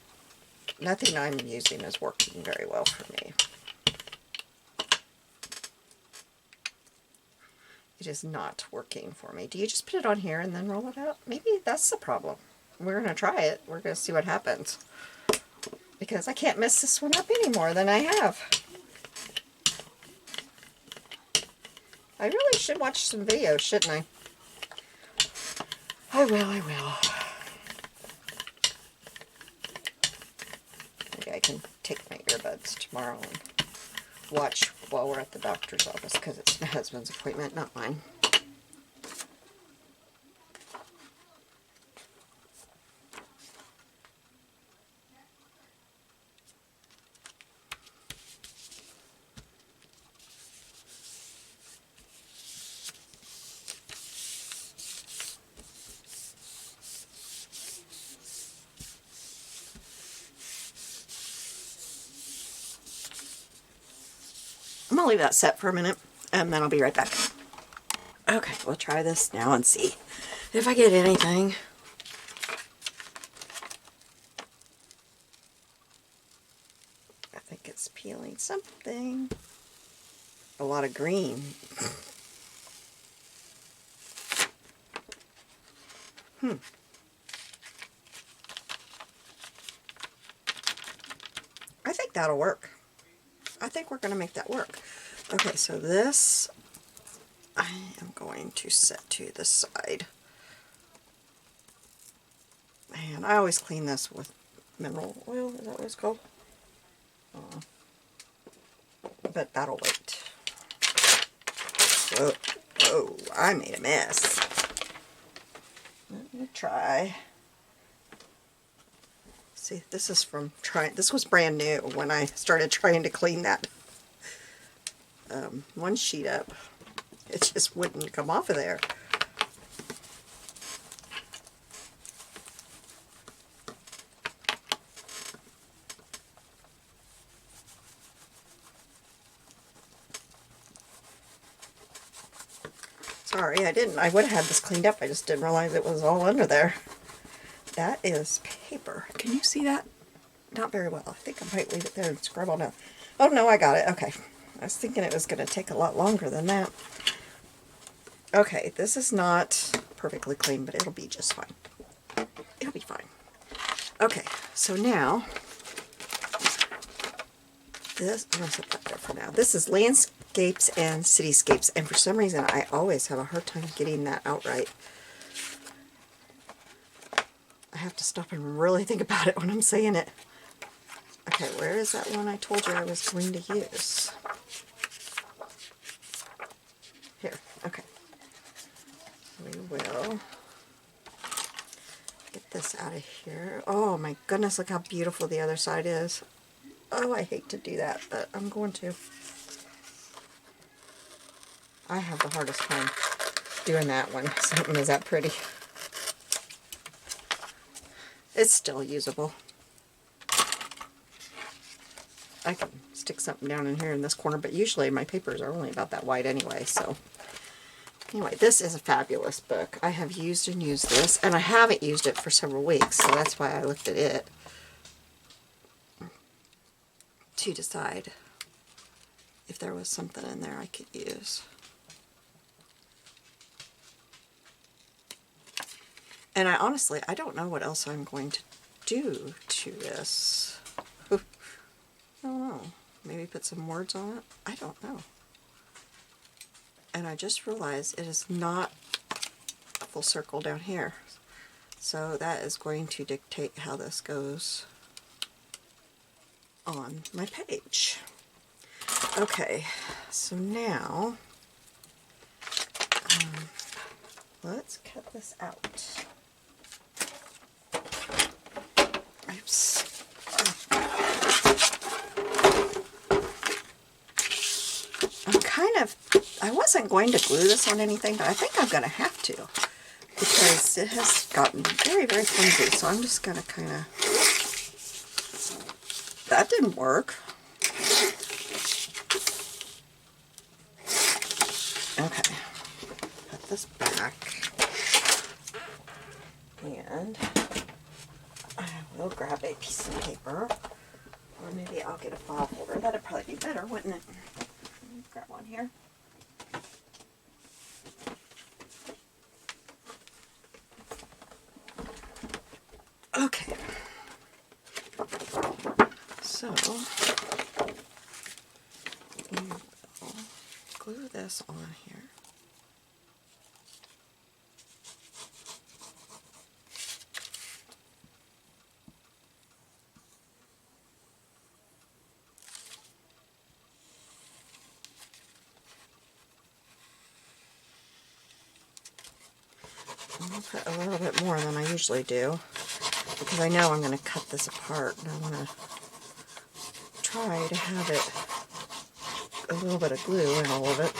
nothing I'm using is working very well for me. It is not working for me. Do you just put it on here and then roll it out? Maybe that's the problem. We're going to try it. We're going to see what happens. Because I can't mess this one up any more than I have. I really should watch some videos, shouldn't I? I will. Maybe I can take my earbuds tomorrow and watch while we're at the doctor's office, because it's my husband's appointment, not mine. I'm going to leave that set for a minute, and then I'll be right back. Okay, we'll try this now and see if I get anything. I think it's peeling something. A lot of green. I think that'll work. I think we're going to make that work. Okay, so this I am going to set to the side. And I always clean this with mineral oil. Is that what it's called? But that'll wait. Whoa, whoa, I made a mess. Let me try. See, this is from trying. This was brand new when I started trying to clean that one sheet up. It just wouldn't come off of there. Sorry, I didn't. I would have had this cleaned up. I just didn't realize it was all under there. That is paper. Can you see that? Not very well. I think I might leave it there and scrub on it. Oh no, I got it. Okay. I was thinking it was going to take a lot longer than that. Okay, this is not perfectly clean, but it'll be just fine. It'll be fine. Okay, so now, this, I'm going to set that there for now. This is landscapes and cityscapes, and for some reason I always have a hard time getting that out right. I have to stop and really think about it when I'm saying it. Okay, where is that one I told you I was going to use? Here, okay. We will get this out of here. Oh my goodness, look how beautiful the other side is. Oh, I hate to do that, but I'm going to. I have the hardest time doing that one. Something is that pretty. It's still usable. I can stick something down in here in this corner, but usually my papers are only about that wide anyway, so. Anyway, this is a fabulous book. I have used and used this, and I haven't used it for several weeks, so that's why I looked at it to decide if there was something in there I could use. And I honestly, I don't know what else I'm going to do to this. I don't know. Maybe put some words on it? I don't know. And I just realized it is not a full circle down here. So that is going to dictate how this goes on my page. Okay, so now let's cut this out. Oops. I wasn't going to glue this on anything, but I think I'm going to have to because it has gotten very, very flimsy. So I'm just going to kind of, that didn't work. Okay, put this back, and I will grab a piece of paper, or maybe I'll get a file holder. That'd probably be better, wouldn't it? Grab one here. Okay, so we will glue this on here. I'll put a little bit more than I usually do because I know I'm going to cut this apart and I want to try to have it a little bit of glue in all of it.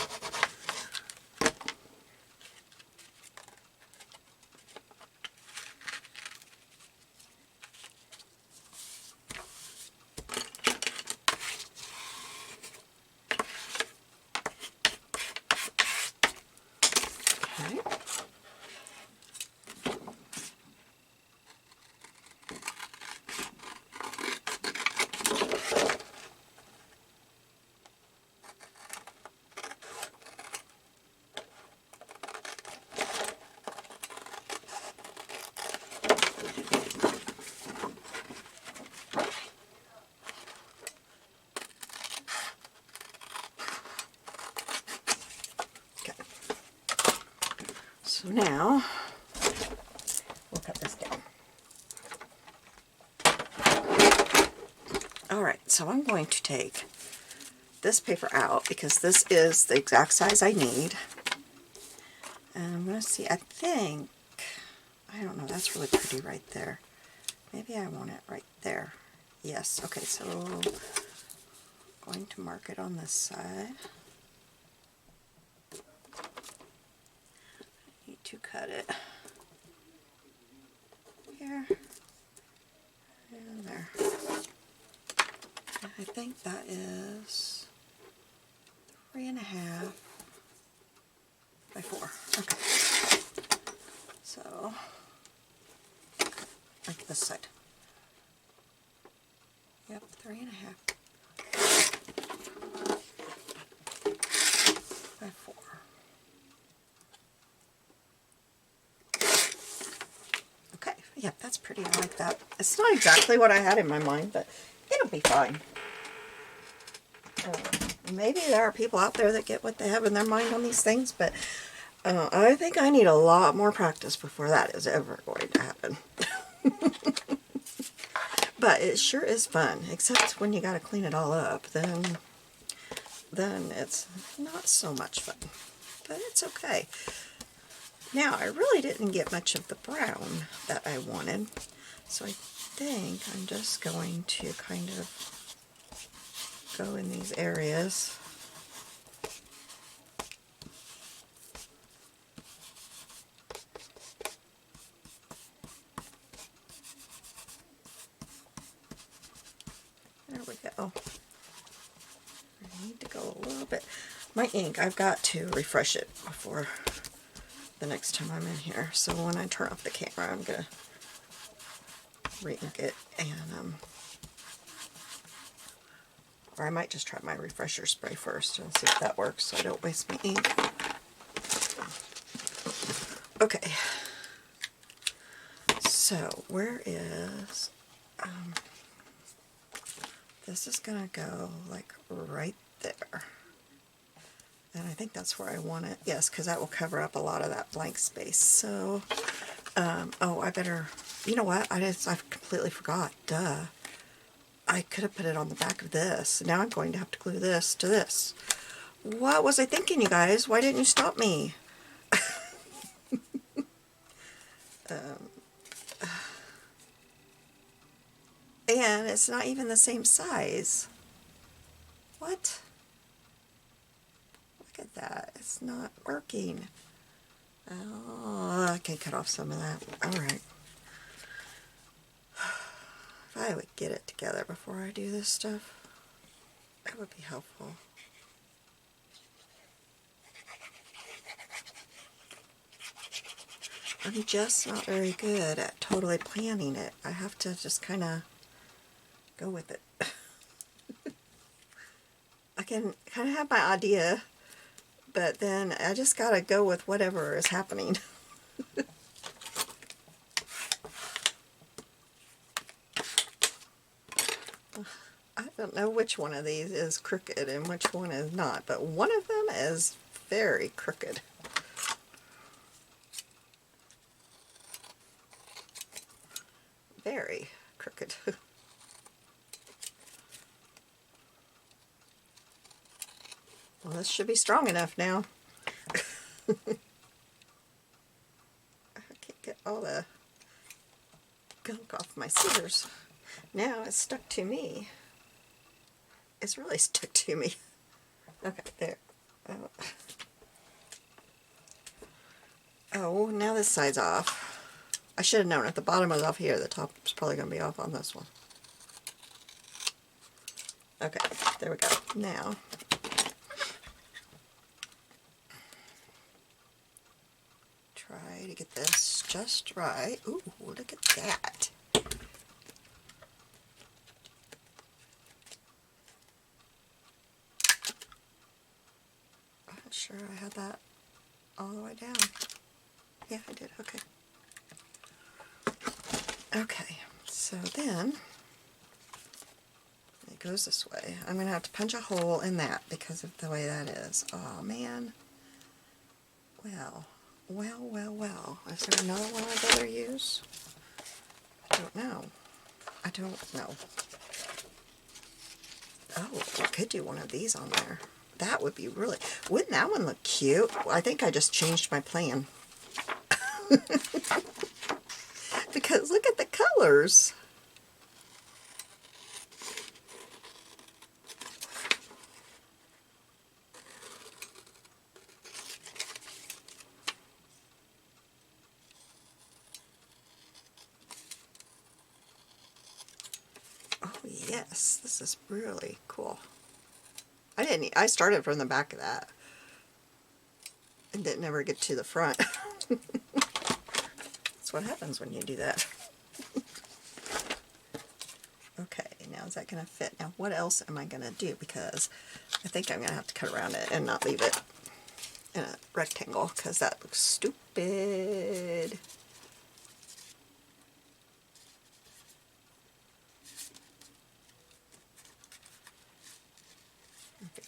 Okay. So now, we'll cut this down. Alright, so I'm going to take this paper out because this is the exact size I need. And I'm going to see, I think, I don't know, that's really pretty right there. Maybe I want it right there. Yes, okay, so I'm going to mark it on this side. To cut it here and there. I think that is 3.5 by 4. Okay. So, like this side. Yep, 3.5 by 4. Yep, that's pretty. pretty. I like that. It's not exactly what I had in my mind, but it'll be fine. Maybe there are people out there that get what they have in their mind on these things, but I think I need a lot more practice before that is ever going to happen. But it sure is fun, except when you got to clean it all up, then it's not so much fun. But it's okay. Now, I really didn't get much of the brown that I wanted, so I think I'm just going to kind of go in these areas. There we go. I need to go a little bit. My ink, I've got to refresh it before the next time I'm in here. So when I turn off the camera, I'm going to re-ink it. And, or I might just try my refresher spray first and see if that works so I don't waste my ink. Okay. So where is... this is going to go like right there. And I think that's where I want it. Yes, because that will cover up a lot of that blank space. So, oh, I better, you know what? I completely forgot. Duh. I could have put it on the back of this. Now I'm going to have to glue this to this. What was I thinking, you guys? Why didn't you stop me? And it's not even the same size. What? Look at that. It's not working. Oh, I can cut off some of that. Alright. If I would get it together before I do this stuff, that would be helpful. I'm just not very good at totally planning it. I have to just kind of go with it. I can kind of have my idea, but then I just gotta go with whatever is happening. I don't know which one of these is crooked and which one is not, but one of them is very crooked. Very crooked. Well, this should be strong enough now. I can't get all the gunk off my scissors. Now it's stuck to me. It's really stuck to me. Okay, there. Oh, now this side's off. I should have known if the bottom was off here, the top is probably going to be off on this one. Okay, there we go. Now, try to get this just right. Ooh, look at that. I'm not sure I had that all the way down. Yeah, I did. Okay. Okay, so then it goes this way. I'm going to have to punch a hole in that because of the way that is. Oh, man. Well. Is there another one I'd rather use? I don't know. Oh, I could do one of these on there. That would be really... Wouldn't that one look cute? I think I just changed my plan. Because look at the colors. Oh yes, this is really cool. I started from the back of that and didn't ever get to the front. That's what happens when you do that. Okay, now is that going to fit? Now what else am I going to do? Because I think I'm going to have to cut around it and not leave it in a rectangle because that looks stupid.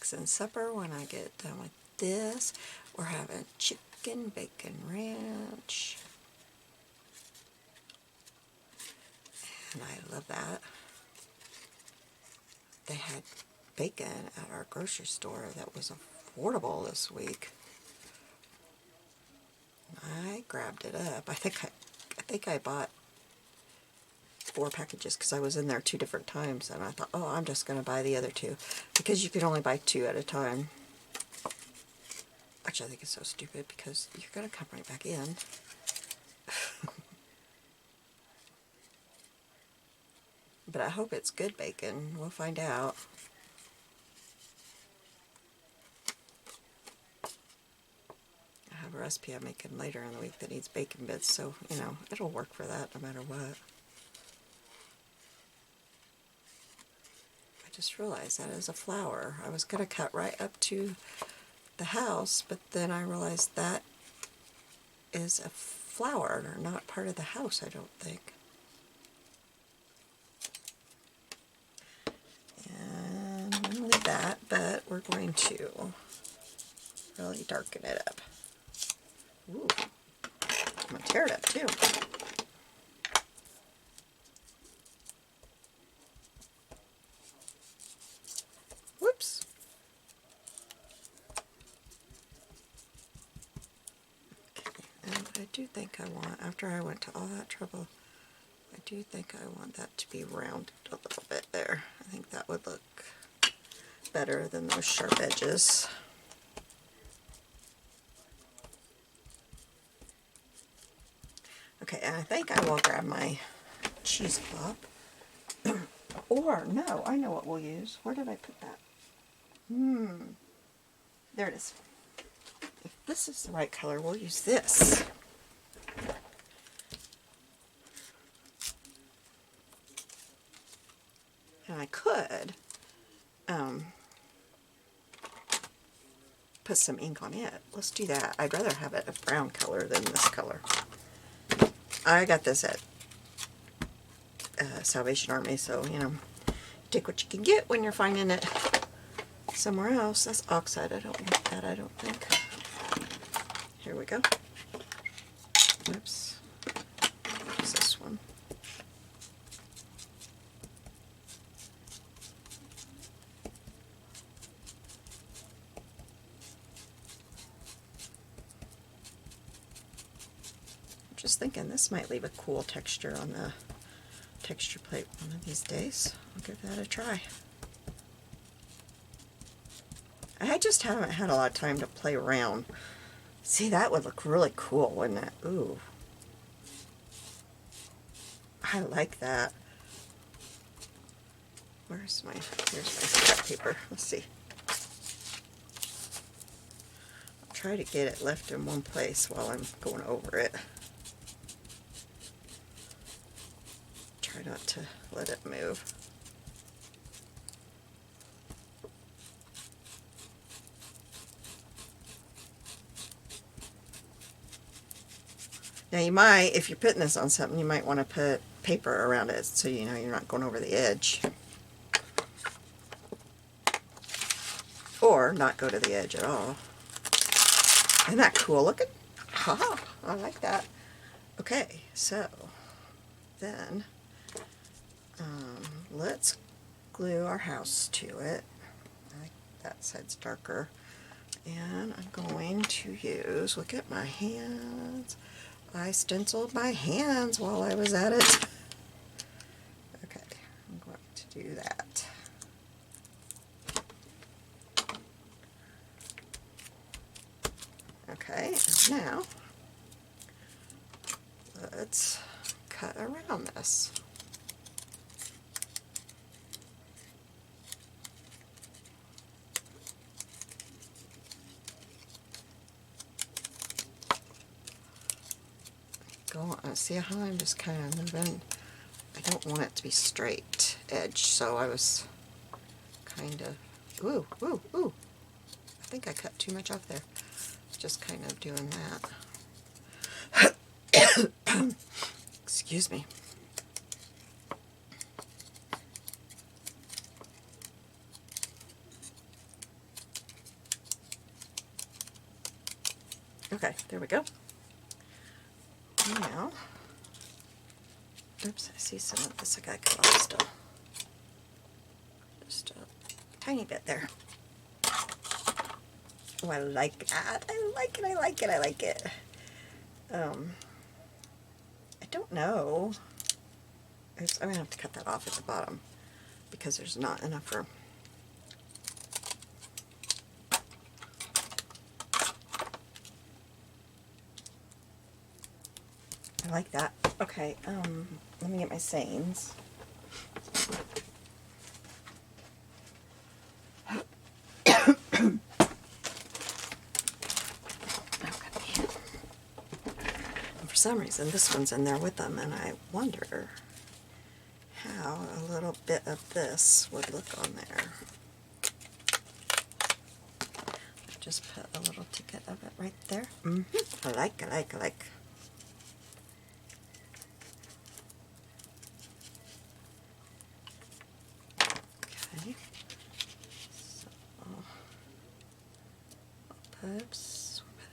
fixing supper when I get done with this. We're having chicken bacon ranch. And I love that. They had bacon at our grocery store that was affordable this week. I grabbed it up. I think I bought 4 packages because I was in there 2 different times, and I thought, oh, I'm just going to buy the other 2 because you can only buy 2 at a time. Which I think is so stupid because you're going to come right back in. But I hope it's good bacon. We'll find out. I have a recipe I'm making later in the week that needs bacon bits, so, you know, it'll work for that no matter what. I just realized that is a flower. I was going to cut right up to the house, but then I realized that is a flower, not part of the house, I don't think. And I'm going to leave that, but we're going to really darken it up. Ooh, I'm going to tear it up too. Whoops. Okay, and I do think I want, after I went to all that trouble, I do think I want that to be rounded a little bit there. I think that would look better than those sharp edges. Okay, and I think I will grab my cheesecloth. Or, no, I know what we'll use. Where did I put that? There it is. If this is the right color, we'll use this. And I could put some ink on it. Let's do that. I'd rather have it a brown color than this color. I got this at Salvation Army, so, you know, take what you can get when you're finding it somewhere else. That's oxide. I don't want that, I don't think. Here we go. Oops. What's this one? I'm just thinking this might leave a cool texture on the texture plate one of these days. I'll give that a try. I just haven't had a lot of time to play around. See, that would look really cool, wouldn't it? Ooh. I like that. Here's my scrap paper. Let's see. I'll try to get it left in one place while I'm going over it. Try not to let it move. Now you might, if you're putting this on something, you might want to put paper around it so you know you're not going over the edge. Or not go to the edge at all. Isn't that cool looking? Haha, I like that. Okay, so then let's glue our house to it. I think that side's darker. And I'm going to use, look at my hands. I stenciled my hands while I was at it. Okay, I'm going to do that. Okay, and now let's cut around this. See how I'm just kind of moving? I don't want it to be straight edge, so I was kind of, ooh, ooh, ooh. I think I cut too much off there. Just kind of doing that. Excuse me. There we go. Now, oops, I see some of this I got cut off still. Just a tiny bit there. Oh, I like that. I like it, I like it, I like it. I don't know. Oops, I'm going to have to cut that off at the bottom because there's not enough room. I like that. Okay, let me get my seines. For some reason this one's in there with them, and I wonder how a little bit of this would look on there. Just put a little ticket of it right there. I like, I like, I like. Okay, so I'll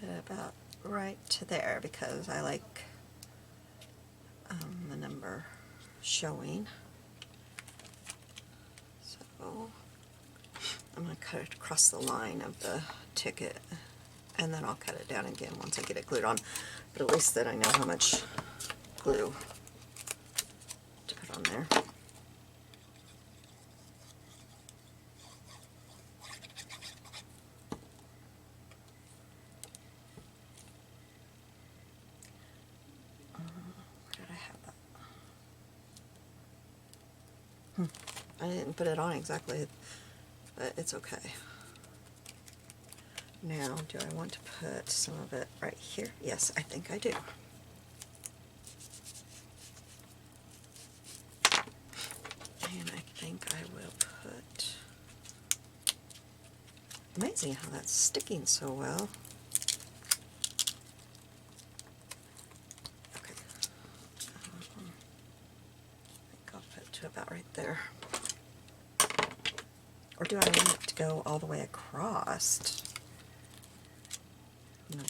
put it about right to there because I like the number showing. So I'm going to cut it across the line of the ticket, and then I'll cut it down again once I get it glued on. But at least then I know how much glue to put on there. Where did I have that? I didn't put it on exactly, but it's okay. Now, do I want to put some of it right here? Yes, I think I do. And I think I will put... Amazing how that's sticking so well. Okay. I think I'll put it to about right there. Or do I want it to go all the way across? No.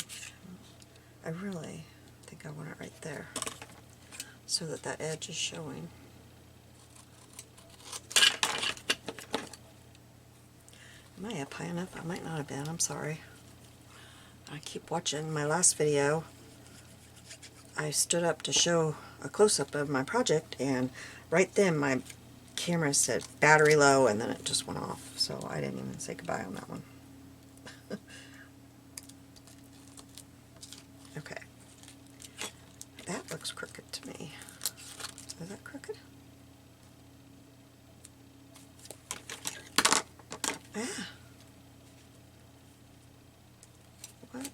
I really think I want it right there so that that edge is showing. Am I up high enough? I might not have been. I'm sorry. I keep watching my last video. I stood up to show a close-up of my project, and right then my camera said battery low, and then it just went off, so I didn't even say goodbye on that one. Okay. That looks crooked to me. Is that crooked? Ah. What?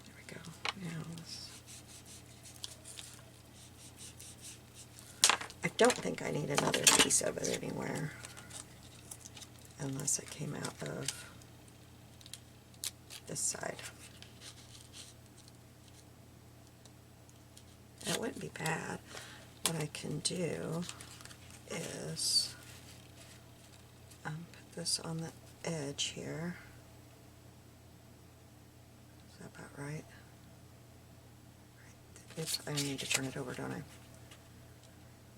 There we go. Now this. I don't think I need another piece of it anywhere, unless it came out of this side. That wouldn't be bad. What I can do is put this on the edge here. Is that about right? Oops, I need to turn it over, don't I?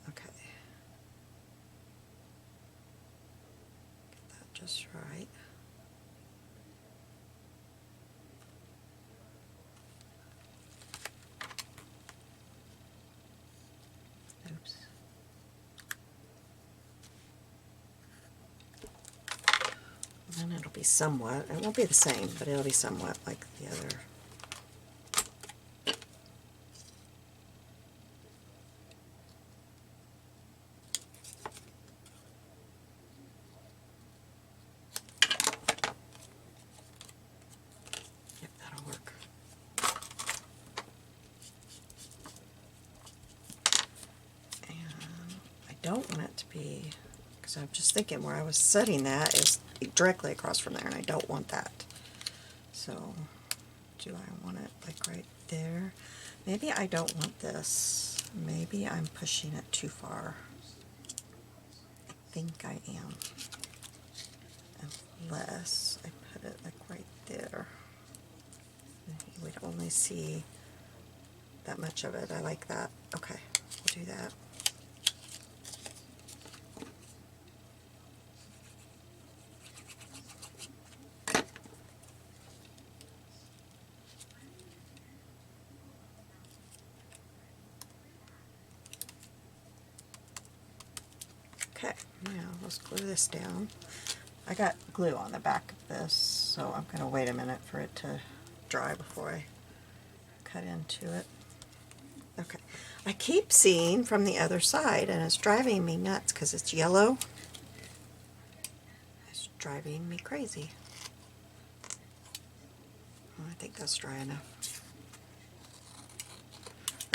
Okay. Get that just right. Oops. And it'll be somewhat, it won't be the same, but it'll be somewhat like the other. Yep, that'll work. And I don't want it to be, because I'm just thinking where I was setting that is directly across from there, and I don't want that. So, do I want it like right there? Maybe I don't want this. Maybe I'm pushing it too far. I think I am. Unless I put it like right there. We'd only see that much of it. I like that. Okay, we'll do that. Okay, now let's glue this down. I got glue on the back of this, so I'm going to wait a minute for it to dry before I cut into it. Okay, I keep seeing from the other side, and it's driving me nuts because it's yellow. It's driving me crazy. Oh, I think that's dry enough.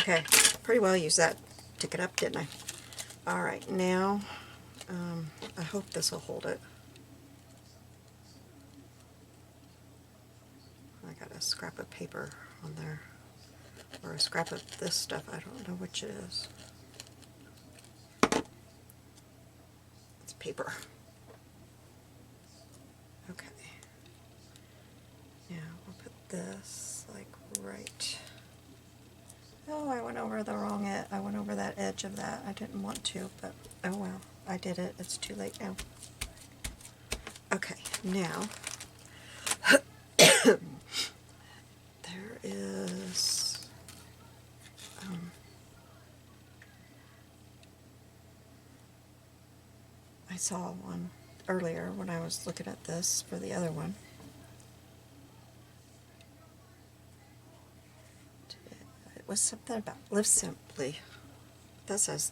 Okay, pretty well used that. Took it up, didn't I? All right, now I hope this will hold it. I got a scrap of paper on there, or a scrap of this stuff. I don't know which it is. It's paper. Okay. Now we'll put this like right. Oh, I went over the wrong edge. I went over that edge of that. I didn't want to, but oh well. I did it. It's too late now. Okay, now there is I saw one earlier when I was looking at this for the other one. It was something about live simply. That says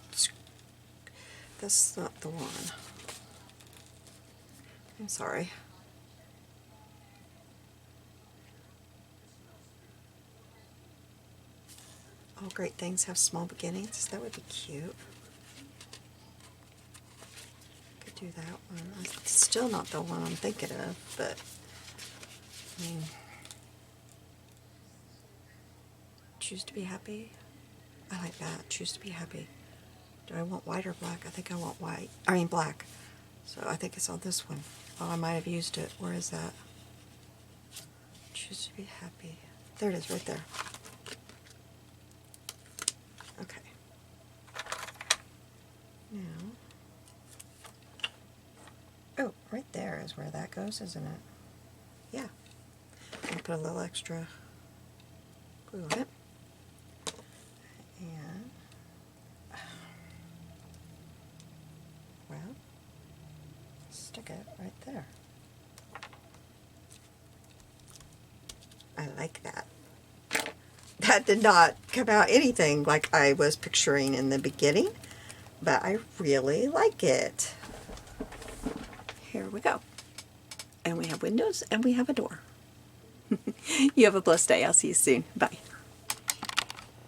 that's not the one. I'm sorry. All great things have small beginnings. That would be cute. Could do that one. It's still not the one I'm thinking of, but I mean, choose to be happy. I like that. Choose to be happy. Do I want white or black? I think I want white. I mean black. So I think it's on this one. Oh, I might have used it. Where is that? Choose to be happy. There it is, right there. Okay. Now, oh, right there is where that goes, isn't it? Yeah. I'll put a little extra glue on it. And, well, stick it right there. I like that. That did not come out anything like I was picturing in the beginning, but I really like it. Here we go. And we have windows and we have a door. You have a blessed day. I'll see you soon. Bye.